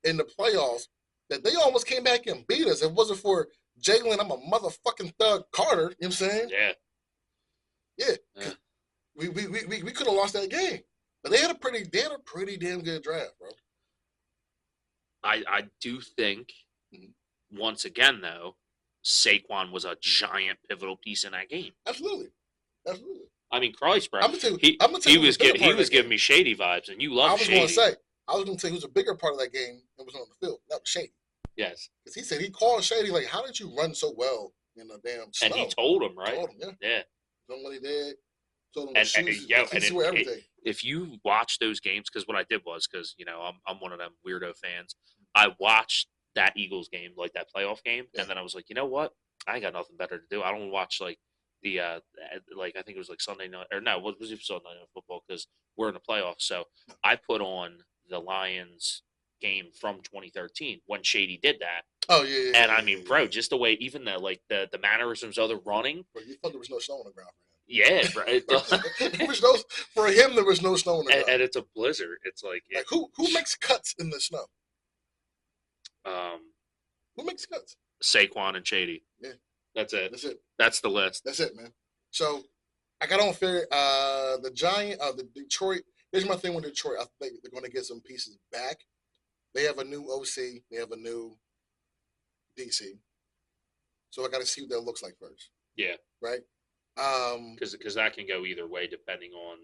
in the playoffs that they almost came back and beat us. If it wasn't for Jalen, I'm a motherfucking thug Carter. You know what I'm saying?
Yeah.
Yeah. We could have lost that game. But they had a pretty damn good draft, bro.
I do think, once again, though, Saquon was a giant pivotal piece in that game.
Absolutely.
I mean, Christ, bro.
I'm gonna tell
He
you
was giving me Shady vibes, and you love Shady.
I was gonna say who's a bigger part of that game and was on the field. That was Shady.
Yes.
Because he said he called Shady like, "How did you run so well in the damn snow?"
And he told him, right?
Told him, yeah. Told him what he did. Told him
and,
shoes. Everything.
If you watch those games, because what I did was, because I'm one of them weirdo fans. I watched that Eagles game, like that playoff game, and then I was like, you know what? I ain't got nothing better to do. I don't watch like the like I think it was like Sunday night, or no, what was it, Sunday night football, because we're in the playoffs. So I put on the Lions game from 2013 when Shady did that.
Oh yeah.
And I mean, bro, just the way, even the mannerisms of the running.
But you thought there was no snow on the ground for him.
Yeah, right.
For him, there was no snow on the ground.
And it's a blizzard. It's like
who makes cuts in the snow? Who makes cuts?
Saquon and Shady.
Yeah.
That's it.
That's it.
That's the list.
That's it, man. So I got on fair. The Detroit. Here's my thing with Detroit. I think they're going to get some pieces back. They have a new OC. They have a new DC. So I got to see what that looks like first.
Yeah.
Right.
Because that can go either way depending on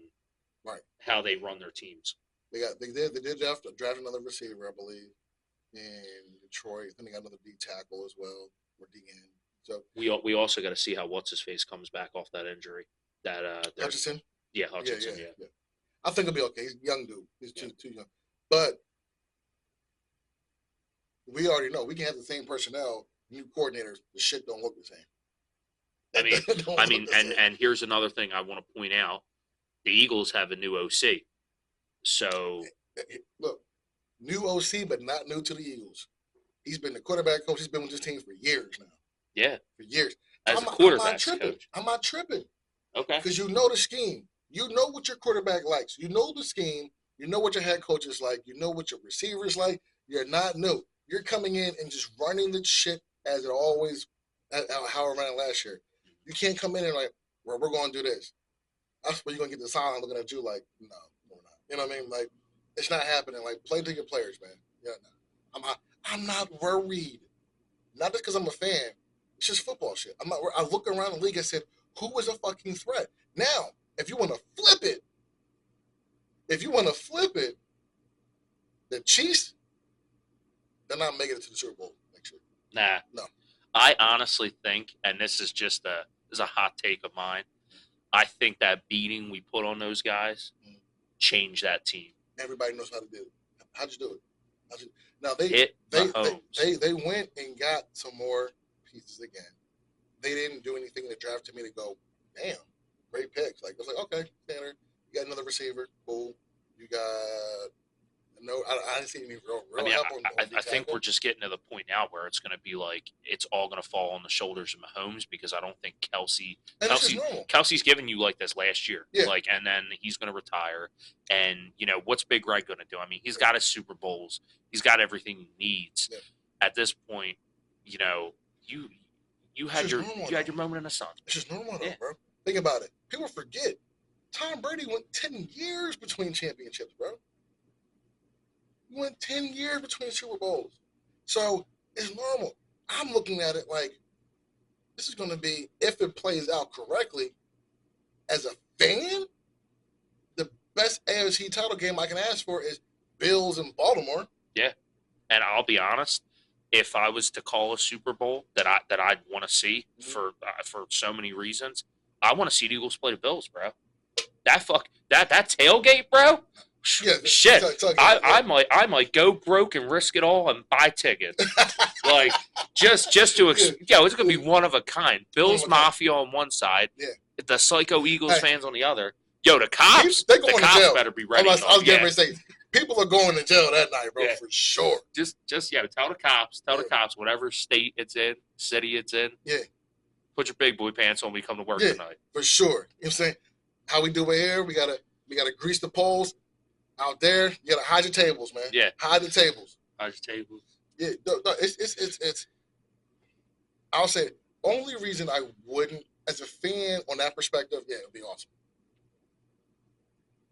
how they run their teams.
They did draft another receiver, I believe, in Detroit. Then they got another D tackle as well, or DN. So
we also got to see how what's his face comes back off that injury. That
Hutchinson.
Yeah, Hutchinson. Yeah.
I think he'll be okay. He's a young dude. He's too young. But we already know we can have the same personnel, new coordinators. The shit don't look the same.
And here's another thing I want to point out: the Eagles have a new OC. So
look, new OC, but not new to the Eagles. He's been the quarterback coach. He's been with this team for years now.
Yeah,
for years.
As a quarterback coach.
I'm not tripping.
Okay.
Because you know the scheme. You know what your quarterback likes. You know the scheme. You know what your head coach is like. You know what your receivers like. You're not new. You're coming in and just running the shit as it always, how it ran last year. You can't come in and like, well, we're going to do this. That's where you're going to get the silent looking at you like, no, we're not. You know what I mean? Like, it's not happening. Like, play to your players, man. Yeah, I'm not worried. Not just because I'm a fan. It's just football shit. I'm not. I look around the league and said, who was a fucking threat? Now, if you want to flip it, the Chiefs, they're not making it to the Super Bowl next year.
Nah.
No.
I honestly think, and this is just a hot take of mine, I think that beating we put on those guys changed that team.
Everybody knows how to do it. How'd you do it? Now they went and got some more pieces again. They didn't do anything in the draft to me to go, damn, great picks. Like, it was like, okay, Tanner, you got another receiver, cool. You got I didn't see any real help on
I think we're just getting to the point now where it's going to be like it's all going to fall on the shoulders of Mahomes, because I don't think Kelsey's given you like this last year.
Yeah.
Like, and then he's going to retire. And, what's Big Red going to do? I mean, he's got his Super Bowls. He's got everything he needs.
Yeah.
At this point, you had your moment in the sun.
It's just normal, though, bro. Think about it. People forget. Tom Brady went 10 years between championships, bro. He went 10 years between Super Bowls. So it's normal. I'm looking at it like this is going to be, if it plays out correctly, as a fan, the best AFC title game I can ask for is Bills and Baltimore.
Yeah. And I'll be honest, if I was to call a Super Bowl that I'd want to see for so many reasons, I want to see the Eagles play the Bills, bro. That tailgate, bro.
Yeah,
shit. I might go broke and risk it all and buy tickets. Like just to it's gonna be one of a kind. Bills Mafia on one side, the psycho Eagles fans on the other. Yo, the cops, better be ready.
I was getting ready to say, people are going to jail that night, bro, for sure.
Just tell the cops, whatever state it's in, city it's in.
Yeah. Put
your big boy pants on when we come to work tonight.
For sure. You know what I'm saying? How we do it here, we gotta grease the poles. Out there, you gotta hide your tables, man.
Yeah.
Hide the tables.
Hide your tables.
Yeah, it's I'll say only reason I wouldn't, as a fan on that perspective, it'd be awesome.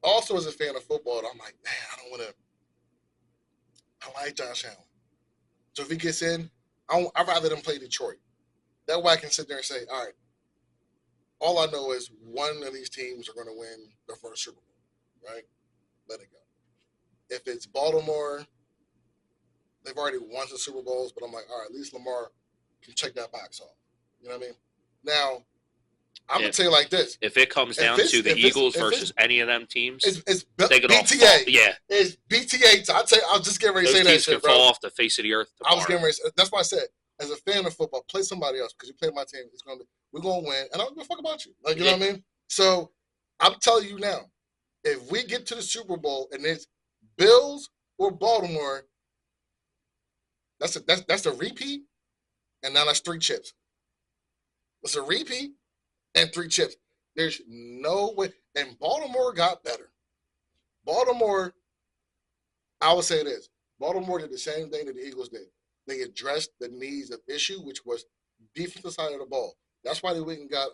also as a fan of football, I'm like, man, I don't want to. I like Josh Allen. So if he gets in, I'd rather them play Detroit. That way I can sit there and say, all right, all I know is one of these teams are going to win their first Super Bowl, right? Let it go. If it's Baltimore, they've already won the Super Bowls, but I'm like, all right, at least Lamar can check that box off. You know what I mean? Now, I'm going to tell you like this.
If it comes down to the Eagles versus any of them teams,
it's
they could
BTA.
all fall. Yeah.
It's BTA. I'll just get ready to say that shit, bro.
Those teams fall off the face of the earth tomorrow.
I was getting ready. That's why I said, as a fan of football, play somebody else because you play my team. We're going to win, and I don't give a fuck about you. Like, you know what I mean? So I'm telling you now, if we get to the Super Bowl and it's Bills or Baltimore, that's a repeat, and now that's 3 chips. It's a repeat and 3 chips. There's no way. And Baltimore got better. Baltimore, I would say this. Baltimore did the same thing that the Eagles did. They addressed the needs of issue, which was defensive side of the ball. That's why they went and got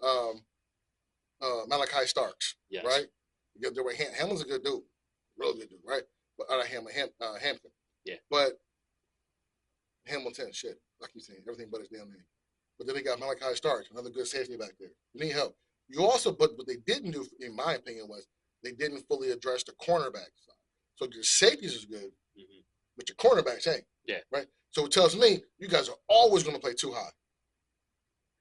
Malachi Starks, right? Because Hamlin's a good dude, real good dude, right? But Hampton,
yeah.
But Hamilton, shit, like you saying, everything but his damn name. But then they got Malachi Starks, another good safety back there. You need help. You also, but what they didn't do, in my opinion, was they didn't fully address the cornerback side. So your safeties is good, but your cornerbacks ain't.
Yeah.
Right? So it tells me you guys are always going to play too high.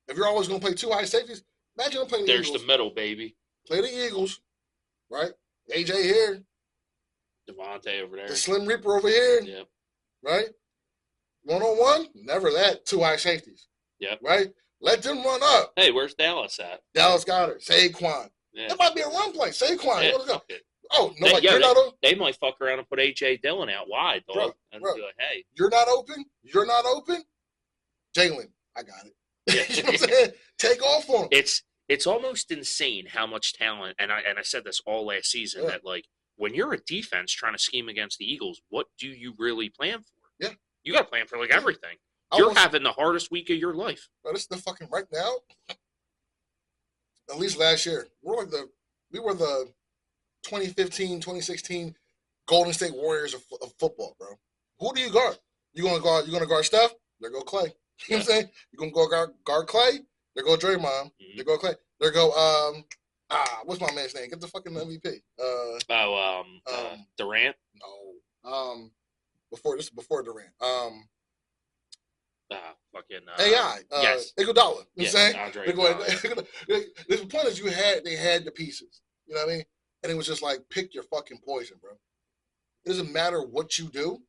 If you're always going to play too high safeties, imagine them playing the Eagles.
There's the middle, baby.
Play the Eagles, right? AJ here.
Devontae over there.
The Slim Reaper over here.
Yep.
Right? One-on-one, never that. Too high safeties.
Yep.
Right? Let them run up.
Hey, where's Dallas at?
Dallas got her. Saquon.
Yeah.
That might be a run play. Saquon.
Yeah,
Fuck it. Oh, no, you're not open.
They might fuck around and put A.J. Dillon out wide, dog. And be like, hey.
You're not open? Jalen, I got it.
Yeah.
You know what I'm saying? Take off on him.
It's almost insane how much talent, and I said this all last season, that, like, when you're a defense trying to scheme against the Eagles, what do you really plan for?
Yeah.
You got to plan for, like, everything. You're having the hardest week of your life.
Bro, this is the fucking right now. At least last year. We were the 2015, 2016 Golden State Warriors of football, bro. Who do you guard? You gonna guard Steph? There go Clay. You know what I'm saying? You gonna go guard Clay? There go Draymond. Mm-hmm. There go Clay. There go what's my man's name? Get the fucking MVP.
Durant?
No. Before Durant.
AI.
Yes. Iguodala. You know what I'm saying?
The
point is they had the pieces. You know what I mean? And it was just like, pick your fucking poison, bro. It doesn't matter what you do.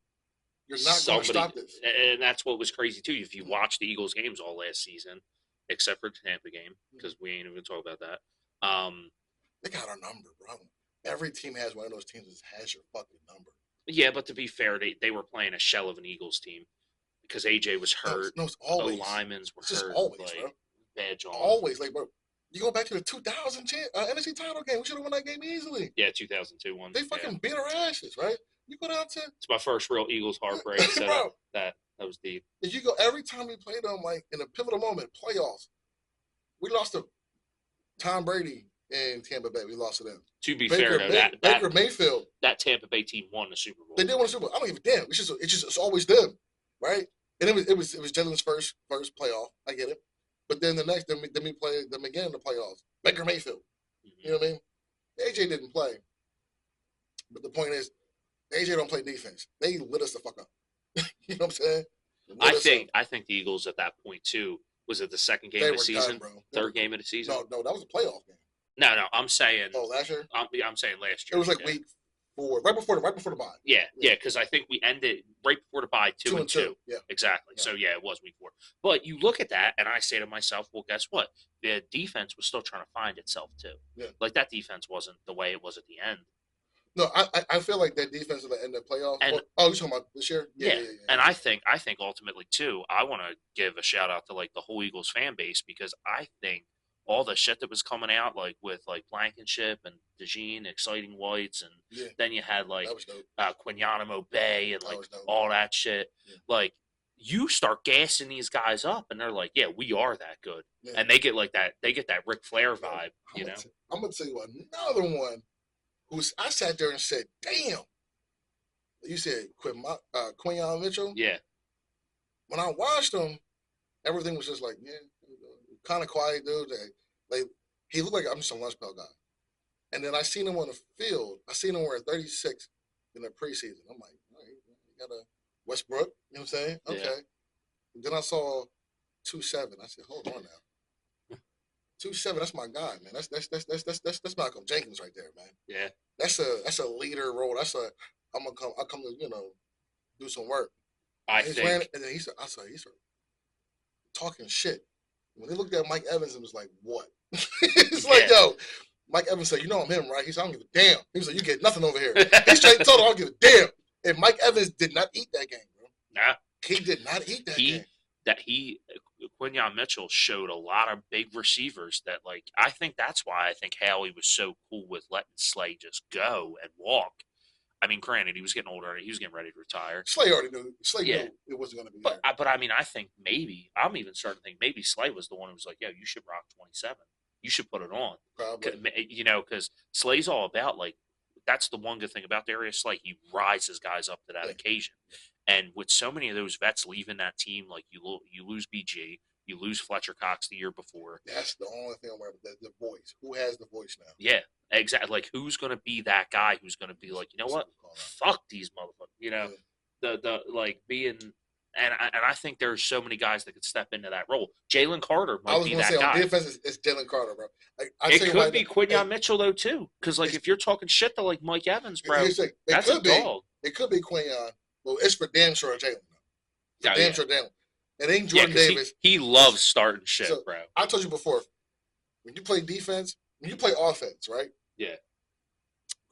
You're not going to stop this.
And that's what was crazy, too. If you watch the Eagles games all last season, except for the Tampa game, because we ain't even talk about that.
They got our number, bro. Every team has one of those teams that has your fucking number.
Yeah, but to be fair, they were playing a shell of an Eagles team because AJ was hurt.
No, it's always.
The linemen were hurt.
Always,
like,
bro.
Bad John.
Always, like, bro. You go back to the 2000 NFC title game. We should have won that game easily.
Yeah, 2002 one.
They fucking beat our asses, right? You go down to.
It's my first real Eagles heartbreak.
Bro,
that was deep.
If you go every time we played them, like in a pivotal moment, playoffs, we lost to Tom Brady in Tampa Bay. We lost to them.
To be fair, though,
Baker Mayfield,
that Tampa Bay team won the Super Bowl.
They did win the Super Bowl. I don't give a damn. It's always them, right? And it was Jalen's first playoff. I get it. But then then we play them again in the playoffs. Baker Mayfield. Mm-hmm. You know what I mean? AJ didn't play. But the point is, AJ don't play defense. They lit us the fuck up. You know what I'm saying?
I think the Eagles at that point too, was it the second game of the season?
Done,
third game of the season?
No, that was a playoff game.
No, I'm saying.
Oh, last year?
I'm saying last year.
It was like week 4, right before the bye.
Yeah, because I think we ended right before the bye 2-2.
Yeah,
exactly. Yeah. So yeah, it was week 4. But you look at that, and I say to myself, well, guess what? The defense was still trying to find itself too.
Yeah.
Like that defense wasn't the way it was at the end.
No, I feel like that defense at the end of the playoffs.
And,
you're talking about this year? Yeah.
And I think ultimately too, I want to give a shout out to like the whole Eagles fan base, because I think all the shit that was coming out, like with like Blankenship and DeJean, Exciting Whites, and then you had like Quinyanamo Bay and like all that shit. Yeah. Like you start gassing these guys up, and they're like, "Yeah, we are that good," and they get like that. They get that Ric Flair vibe, you know.
I'm gonna tell you another one I sat there and said, "Damn." You said Quinyon Mitchell.
Yeah.
When I watched him, everything was just like, yeah, kind of quiet dude. Like he looked like I'm just a lunch pail guy. And then I seen him on the field. I seen him wearing 36 in the preseason. I'm like, all right, you got a Westbrook. You know what I'm saying?
Yeah.
Okay. And then I saw 2'7". I said, hold on now. 2'7". That's my guy, man. That's Malcolm Jenkins right there, man.
Yeah.
That's a leader role. I come to do some work.
I think.
And then he's talking shit. When they looked at Mike Evans, it was like, what? It's like, yo, Mike Evans said, you know I'm him, right? He said, I don't give a damn. He was like, you get nothing over here. He straight told him, I don't give a damn. And Mike Evans did not eat that game, bro.
Nah.
He did not eat that game.
Quinyon Mitchell showed a lot of big receivers that, like, I think that's why I think Haley was so cool with letting Slay just go and walk. I mean, granted, he was getting older. He was getting ready to retire.
Slay already knew. Slay knew it wasn't going to be there.
But I mean, I think I'm even starting to think maybe Slay was the one who was like, yo, you should rock 27. You should put it on.
Probably.
You know, because Slay's all about, like, that's the one good thing about Darius Slay. He rises guys up to that occasion. And with so many of those vets leaving that team, like you lose BG, you lose Fletcher Cox the year before.
That's the only thing I'm worried about. The voice. Who has the voice now?
Yeah, exactly. Like, who's going to be that guy who's going to be like, you know what? Fuck these motherfuckers. You know, the like being. And I think there's so many guys that could step into that role. Jalen Carter might be that guy.
On defense, it's Jalen Carter, bro.
It could be Quinyon Mitchell though too, because like if you're talking shit to like Mike Evans, bro, that's a dog.
It could be Quinyon. Well, it's for damn sure Jalen. Damn sure Jalen. It ain't Jordan Davis.
He loves starting shit, bro.
I told you before, when you play defense, when you play offense, right?
Yeah.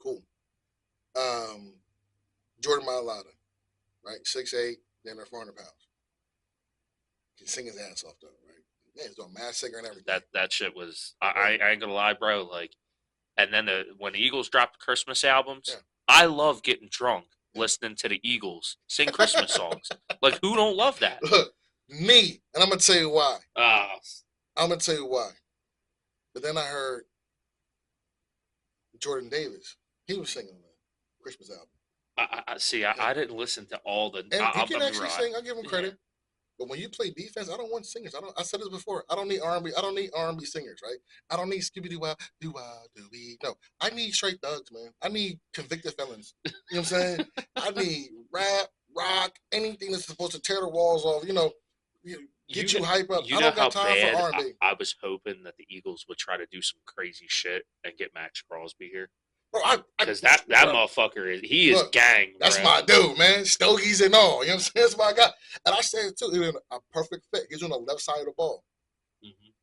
Cool. Jordan Mailata, right? 6'8", then they're 400 pounds. He can sing his ass off though, right? Yeah, he's doing Mass Singer and everything.
That shit was. I ain't gonna lie, bro. Like, and then when the Eagles dropped the Christmas albums, I love getting drunk listening to the Eagles sing Christmas songs. Like, who don't love that?
Look, me, and I'm gonna tell you why. I'm gonna tell you why. But then I heard Jordan Davis. He was singing the Christmas album.
I didn't listen to all the.
And he can actually sing. I'll give him credit. But when you play defense, I don't want singers. I said this before. I don't need R&B. I don't need R&B singers, right? I don't need Scooby Doo Doo Doo. No, I need straight thugs, man. I need convicted felons. You know what I'm saying? I need rap, rock, anything that's supposed to tear the walls off. You know, get you hype up. I don't got time for R&B.
I was hoping that the Eagles would try to do some crazy shit and get Max Crosby here.
Bro,
because that motherfucker is gang.
That's
bro.
My dude, man. Stogies and all. You know what I'm saying? That's my guy. And I said it too. He's a perfect fit. He's on the left side of the ball,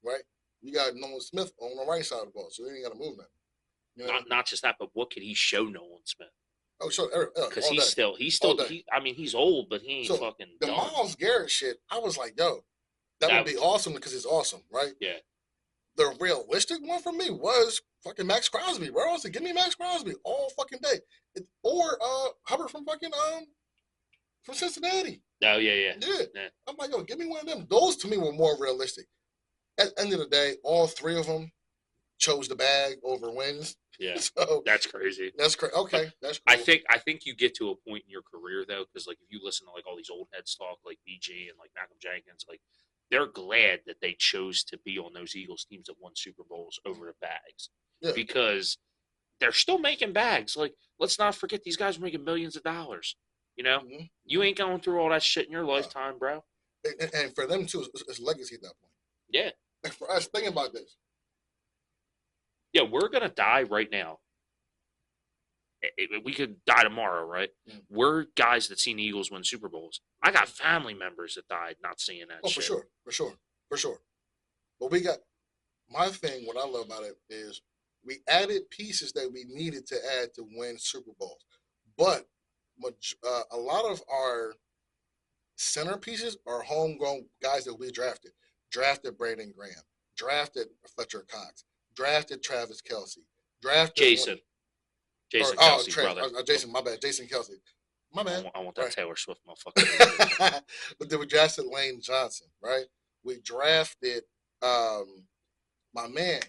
right? You got Nolan Smith on the right side of the ball, so he ain't got to move nothing.
You know? Not just that, but what could he show Nolan Smith?
Oh, sure.
Because he's still. I mean, he's old, but he ain't fucking.
The Myles Garrett shit. I was like, yo, that would be awesome because it's awesome, right?
Yeah.
The realistic one for me was fucking Max Crosby, bro. I was like, give me Max Crosby all fucking day, or Hubbard from fucking from Cincinnati.
Oh yeah.
I'm like, yo, give me one of them. Those to me were more realistic. At the end of the day, all three of them chose the bag over wins.
Yeah,
so
that's crazy.
That's crazy. Okay, that's cool.
I think you get to a point in your career though, because like if you listen to like all these old heads talk, like BG and like Malcolm Jenkins, like. They're glad that they chose to be on those Eagles teams that won Super Bowls over the bags because they're still making bags. Like, let's not forget these guys are making millions of dollars. You know, you ain't going through all that shit in your lifetime, bro.
And for them too, it's legacy at that point.
Yeah.
And for us, think about this.
Yeah, we're gonna die right now. We could die tomorrow, right? We're guys that seen the Eagles win Super Bowls. I got family members that died not seeing that shit.
For sure. But we got my thing. What I love about it is we added pieces that we needed to add to win Super Bowls. But a lot of our centerpieces are homegrown guys that we drafted. Drafted Brandon Graham. Drafted Fletcher Cox. Drafted Travis Kelce. Drafted
Jason Kelce, brother.
Jason, my bad. Jason Kelce. My bad.
I want that Taylor Swift motherfucker.
But then we drafted Lane Johnson, right? We drafted my man,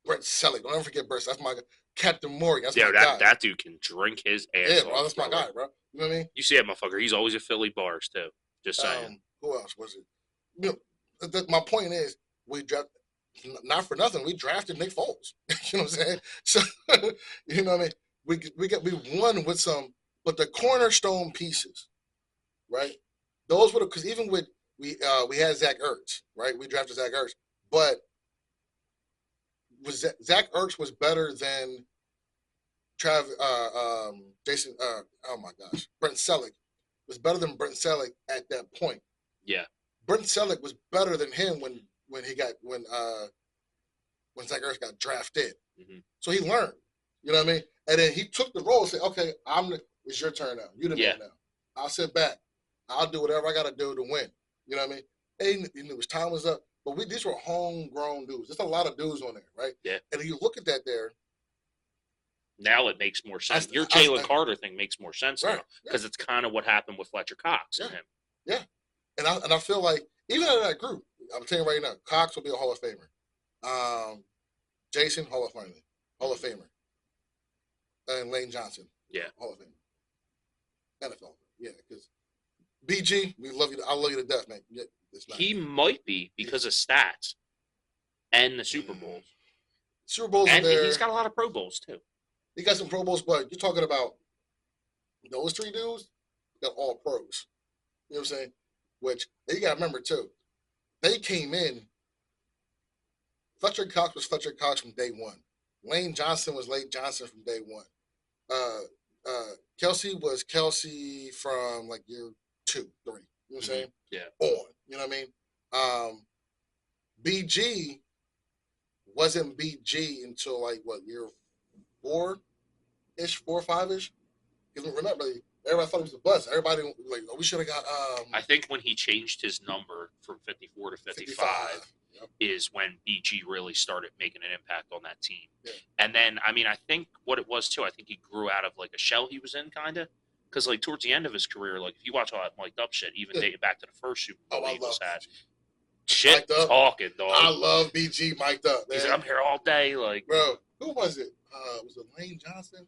Brett Selleck. Don't ever forget Brett. That's my guy. Captain Morgan. That's
Yeah,
my guy.
that dude can drink his ass
Yeah,
off.
bro, that's my guy, bro. You know what I mean?
You see that motherfucker? He's always at Philly bars too. Just saying.
Who else was it? You know, my point is, we draft not for nothing. We drafted Nick Foles. You know what I'm saying? So, you know what I mean? We won with some, but the cornerstone pieces, right? Those were because even with we had Zach Ertz, right? We drafted Zach Ertz, but was Zach Ertz was better than Jason. Oh my gosh, Brent Selleck was better than Brent Selleck at that point.
Yeah,
Brent Selleck was better than him when Zach Ertz got drafted.
mm-hmm.
So he learned. You know what I mean? And then he took the role and said, "Okay, it's your turn now. You the man now. I'll sit back. I'll do whatever I got to do to win." You know what I mean? And his time was up. But these were homegrown dudes. There's a lot of dudes on there, right?
Yeah.
And if you look at that there.
Now it makes more sense. Your Jalen Carter thing makes more sense now because it's kind of what happened with Fletcher Cox and him.
Yeah. And I feel like even out of that group, I'm telling you right now, Cox will be a Hall of Famer. Jason, Hall of Famer. And Lane Johnson, Hall of Famer. NFL, because BG, we love you. I love you to death, man. Yeah,
he might be because of stats and the Super Bowls.
Super Bowls,
and he's got a lot of Pro Bowls too.
He got some Pro Bowls, but you're talking about those three dudes. Got all pros. You know what I'm saying? Which you got to remember too. They came in. Fletcher Cox was Fletcher Cox from day one. Lane Johnson was Lane Johnson from day one. Kelsey was Kelsey from like year 2, 3. You know what I'm saying?
Yeah.
On. You know what I mean? BG wasn't BG until like what, year 4-ish, 4 or 5-ish? Because remember, everybody thought he was a bust. Everybody like, oh, we should have got.
I think when he changed his number from 54 to 55 is when BG really started making an impact on that team.
Yeah.
And then, I mean, I think what it was too, I think he grew out of like a shell he was in, kind of. Because like towards the end of his career, like if you watch all that mic'd up shit, even dating back to the first Super Bowl the Eagles had, shit talking, dog.
I love BG mic'd up, man.
He's like, I'm here all day, like.
Bro, who was it? Was it Lane Johnson?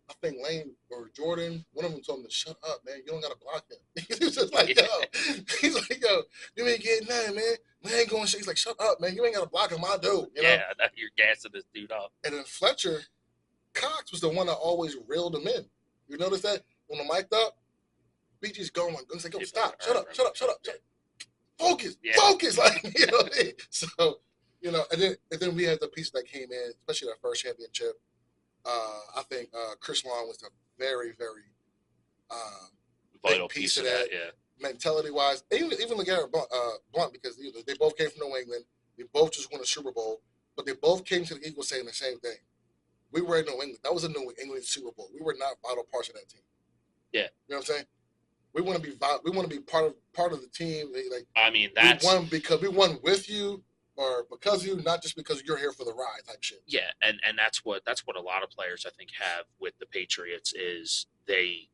I think Lane or Jordan, one of them told him to shut up, man. You don't got to block him. He's just like, yo. He's like, yo, you ain't getting nothing, man. Lane going shit. He's like, shut up, man. You ain't got to block him. I do. You know?
Yeah, you're gassing this dude up.
And then Fletcher Cox was the one that always reeled him in. You notice that? When the mic'd up, BG's going. He's like, yo, stop. Shut up. Focus. Focus. Like, you know what I mean? So, you know, and then we had the piece that came in, especially that first championship. I think Chris Long was a very, very
vital piece of that. Yeah,
mentality-wise. Even LeGarrette Blount, because they both came from New England. They both just won a Super Bowl, but they both came to the Eagles saying the same thing. We were in New England. That was a New England Super Bowl. We were not vital parts of that team.
Yeah,
you know what I'm saying? We want to be part of the team. Like,
I mean,
we won because we won with you. Or because of you, not just because you're here for the ride type shit.
Yeah, and that's what a lot of players I think have with the Patriots is they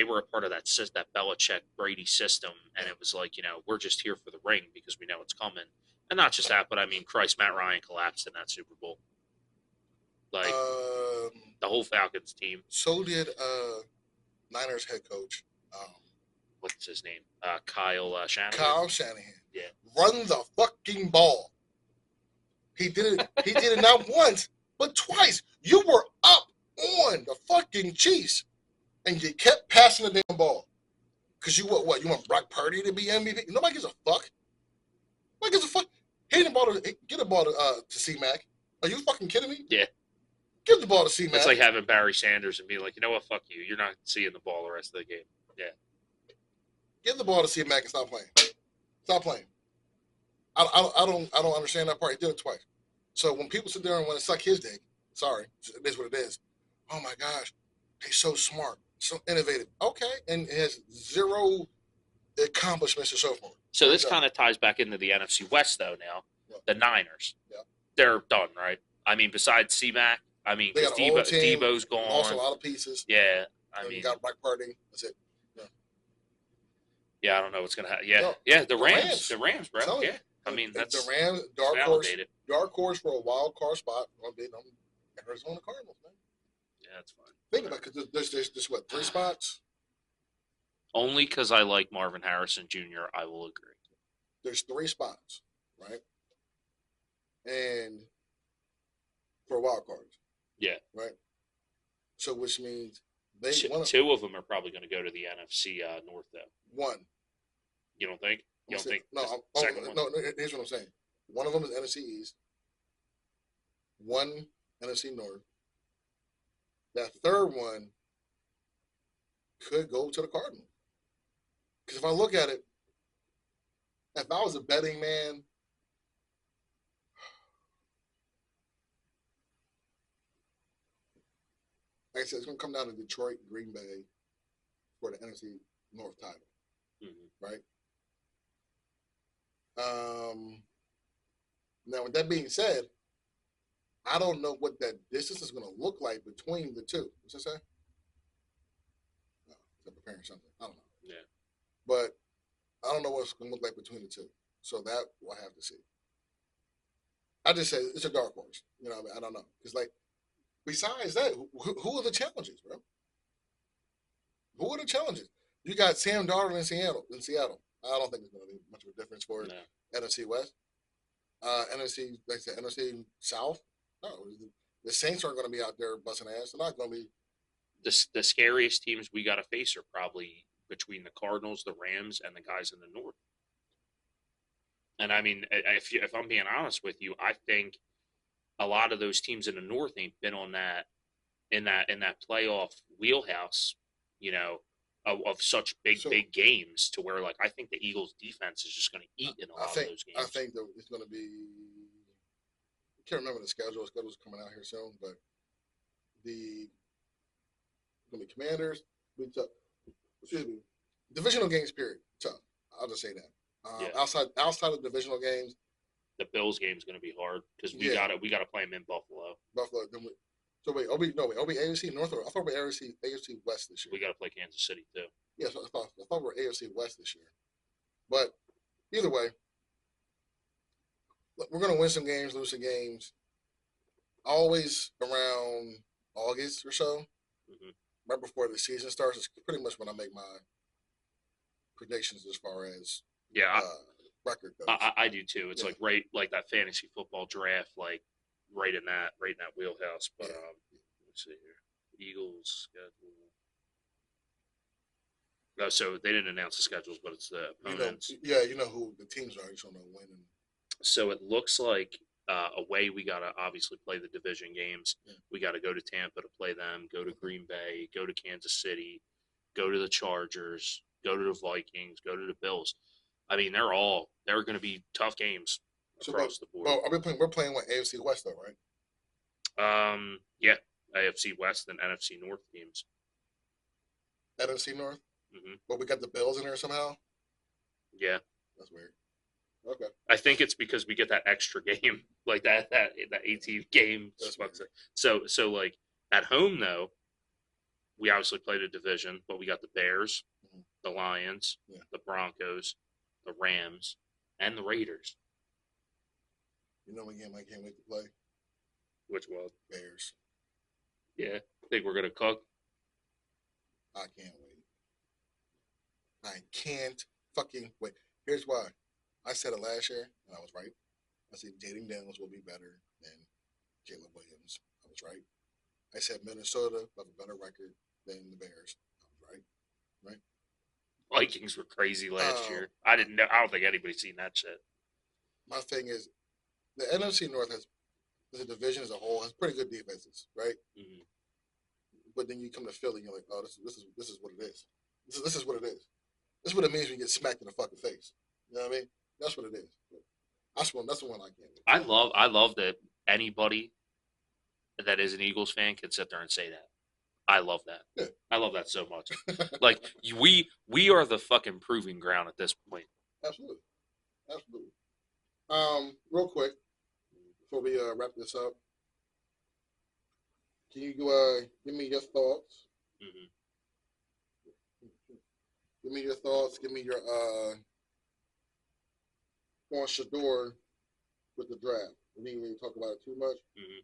were a part of that Belichick Brady system, and it was like, you know, we're just here for the ring because we know it's coming, and not just that, but I mean, Christ, Matt Ryan collapsed in that Super Bowl, like the whole Falcons team.
So did Niners head coach.
What's his name? Kyle Shanahan.
Kyle Shanahan.
Yeah.
Run the fucking ball. He did it not once, but twice. You were up on the fucking Chiefs, and you kept passing the damn ball. Because you what? You want Brock Purdy to be MVP? Nobody gives a fuck. Nobody gives a fuck. Get the ball to C-Mac. Are you fucking kidding me?
Yeah.
Give the ball to C-Mac.
It's like having Barry Sanders and being like, you know what? Fuck you. You're not seeing the ball the rest of the game. Yeah.
Give the ball to C-Mac and stop playing. Stop playing. I don't understand that part. He did it twice. So when people sit there and want to suck his dick, sorry, it is what it is. Oh my gosh, he's so smart, so innovative. Okay, and has zero accomplishments to show for it.
So this kind of ties back into the NFC West, though. Now, the Niners, they're done, right? I mean, besides C-Mac, I mean, because Debo's gone,
lost a lot of pieces.
Yeah, I mean,
you got Brock Purdy. That's it.
Yeah, I don't know what's gonna happen. Yeah, the Rams, bro. Yeah, I mean that's
the Rams. Dark horse for a wild card spot. Arizona Cardinals, man.
Yeah, that's fine.
Think about it, because there's what, 3 spots?
Only because I like Marvin Harrison Jr., I will agree.
There's 3 spots, right? And for wild cards.
Yeah.
Right? So which means
two of them are probably going to go to the NFC North, though.
One.
You don't think? You don't think?
No, no, here's what I'm saying. One of them is NFC East. One NFC North. That third one could go to the Cardinals. Because if I look at it, if I was a betting man, like I said, it's going to come down to Detroit, Green Bay for the NFC North title, right? Now, with that being said, I don't know what that distance is going to look like between the two. What's that say? No, they're preparing something. I don't know.
Yeah.
But I don't know what it's going to look like between the two. So that we'll have to see. I just say it's a dark horse. You know, I don't know. Because, like, besides that, who are the challenges, bro? Who are the challenges? You got Sam Darnold in Seattle. I don't think there's going to be much of a difference for NFC West. NFC, like I said, NFC South. No, the Saints aren't going to be out there busting ass. They're not going to be.
The scariest teams we got to face are probably between the Cardinals, the Rams, and the guys in the North. And I mean, if I'm being honest with you, I think a lot of those teams in the North ain't been on that in that playoff wheelhouse, you know, of such big games to where, like, I think the Eagles' defense is just going to eat in a lot of those games.
I think that it's going to be. I can't remember the schedule. The schedule's coming out here soon, but the going to be Commanders. Excuse me. Divisional games, period. Tough. I'll just say that. Outside of divisional games,
the Bills game is going to be hard because we got to play them in Buffalo.
So wait, are we AFC North or I thought we were AFC West this year.
We got to play Kansas City too.
Yeah, so I thought we were AFC West this year. But either way, we're going to win some games, lose some games. Always around August or so, right before the season starts, is pretty much when I make my predictions as far as record goes.
I do too. It's like like that fantasy football draft, like right in that wheelhouse. But let's see here, Eagles schedule. No, so they didn't announce the schedules, but it's the opponents.
You know who the teams are. You just don't know when.
So it looks like away we got to obviously play the division games. Yeah. We got to go to Tampa to play them, go to Green Bay, go to Kansas City, go to the Chargers, go to the Vikings, go to the Bills. I mean, they're going to be tough games across the board.
Well, we're playing with AFC West though, right?
Yeah, AFC West and NFC North teams.
NFC North? Mm-hmm. But we got the Bills in there somehow?
Yeah.
That's weird. Okay.
I think it's because we get that extra game, like that 18th game. So like at home though, we obviously played a division, but we got the Bears, the Lions, the Broncos, the Rams, and the Raiders.
You know what game I can't wait to play?
Which one?
Bears.
Yeah. Think we're gonna cook?
I can't wait. I can't fucking wait. Here's why. I said it last year, and I was right. I said Jaden Daniels will be better than Caleb Williams. I was right. I said Minnesota will have a better record than the Bears. I was right. Right?
Vikings were crazy last year. I didn't know. I don't think anybody's seen that shit.
My thing is, the NFC North has, as a division as a whole, has pretty good defenses, right? Mm-hmm. But then you come to Philly, and you're like, oh, this is what it is. This is what it is. This is what it means when you get smacked in the fucking face. You know what I mean? That's what it is. That's the one I can't.
I love that anybody that is an Eagles fan can sit there and say that. I love that. Yeah. I love that so much. Like we are the fucking proving ground at this point.
Absolutely. Real quick before we wrap this up, can you give me your thoughts? Mm-hmm. Give me your thoughts. Give me your on Shedeur with the draft. We didn't really talk about it too much. Mm-hmm.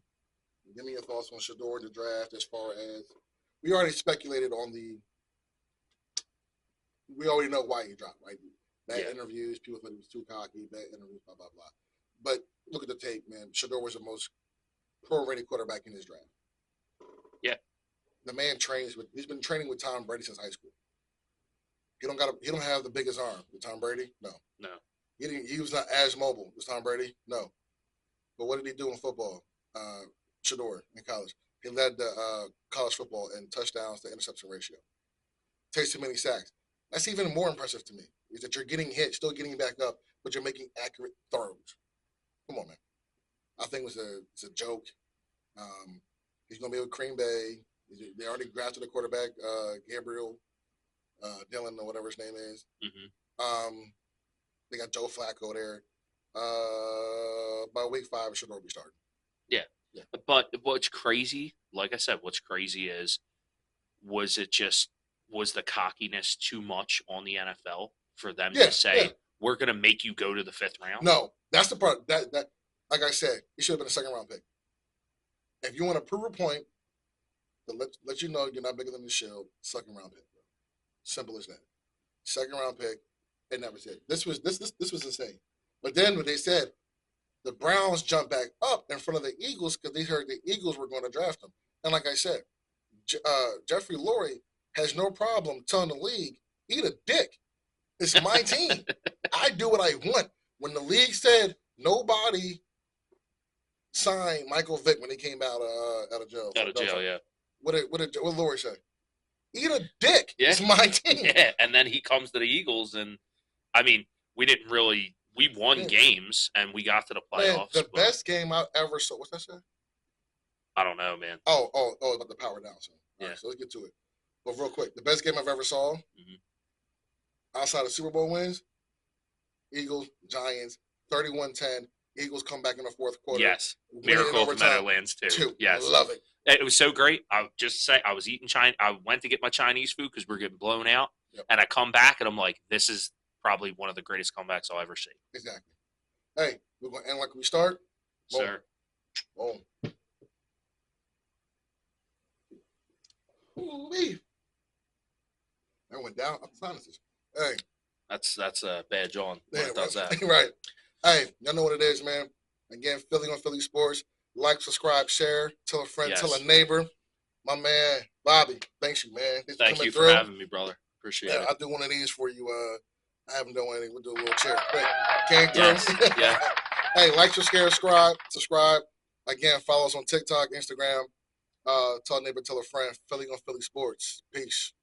Give me your thoughts on Shedeur the draft as far as we already speculated on we already know why he dropped, right? Bad interviews, people thought he was too cocky, bad interviews, blah, blah, blah. But look at the tape, man. Shedeur was the most pro-ready quarterback in his draft.
Yeah.
The man he's been training with Tom Brady since high school. He don't have the biggest arm with Tom Brady. No. He was not as mobile as Tom Brady. No. But what did he do in football? Shedeur in college. He led the college football in touchdowns to interception ratio. Takes too many sacks. That's even more impressive to me. Is that you're getting hit, still getting back up, but you're making accurate throws. Come on, man. I think it's a joke. He's going to be with Green Bay. They already drafted a quarterback, Gabriel Dillon or whatever his name is.
Mm-hmm.
They got Joe Flacco there. By week 5, it should already be starting.
Yeah. But what's crazy, like I said, was the cockiness too much on the NFL for them to say, we're going to make you go to the 5th round?
No, that's the part that like I said, he should have been a 2nd round pick. If you want to prove a point, to let you know you're not bigger than the shield, 2nd round pick. Bro. Simple as that. 2nd round pick, and that was it. This was insane. But then when they said the Browns jumped back up in front of the Eagles because they heard the Eagles were going to draft them, and like I said, Jeffrey Lurie has no problem telling the league, eat a dick. It's my team. I do what I want. When the league said nobody signed Michael Vick when he came out of jail.
Yeah.
What did Lurie say? Eat a dick.
Yeah.
It's my team.
Yeah, and then he comes to the Eagles, and I mean, we won games, and we got to the playoffs.
Man, the best game I ever saw. What's that say?
I don't know, man.
Oh, about the power down. So. Yeah. All right, so let's get to it. But real quick, the best game I've ever saw, outside of Super Bowl wins, Eagles, Giants, 31-10. Eagles come back in the 4th quarter.
Yes. Miracle of the Meadowlands, too. Yes.
I love it.
It was so great. I'll just say I was eating I went to get my Chinese food because we were getting blown out. Yep. And I come back, and I'm like, this is probably one of the greatest comebacks I'll ever see.
Exactly. Hey, we're going to end like we start.
Boom. Sir.
Boom. Ooh-wee. That went down. I'm sinuses. Hey.
That's a bad John. When it does that.
Right. Hey, y'all know what it is, man. Again, Philly on Philly Sports. Like, subscribe, share, tell a friend, tell a neighbor. My man, Bobby, thanks you, man.
Thank you for having me, brother. Appreciate it.
I'll do one of these for you. I haven't done anything. We'll do a little chair. Came through. Yes. Yeah. Hey, like, share, subscribe. Again, follow us on TikTok, Instagram. Tell a neighbor, tell a friend. Philly on Philly Sports. Peace.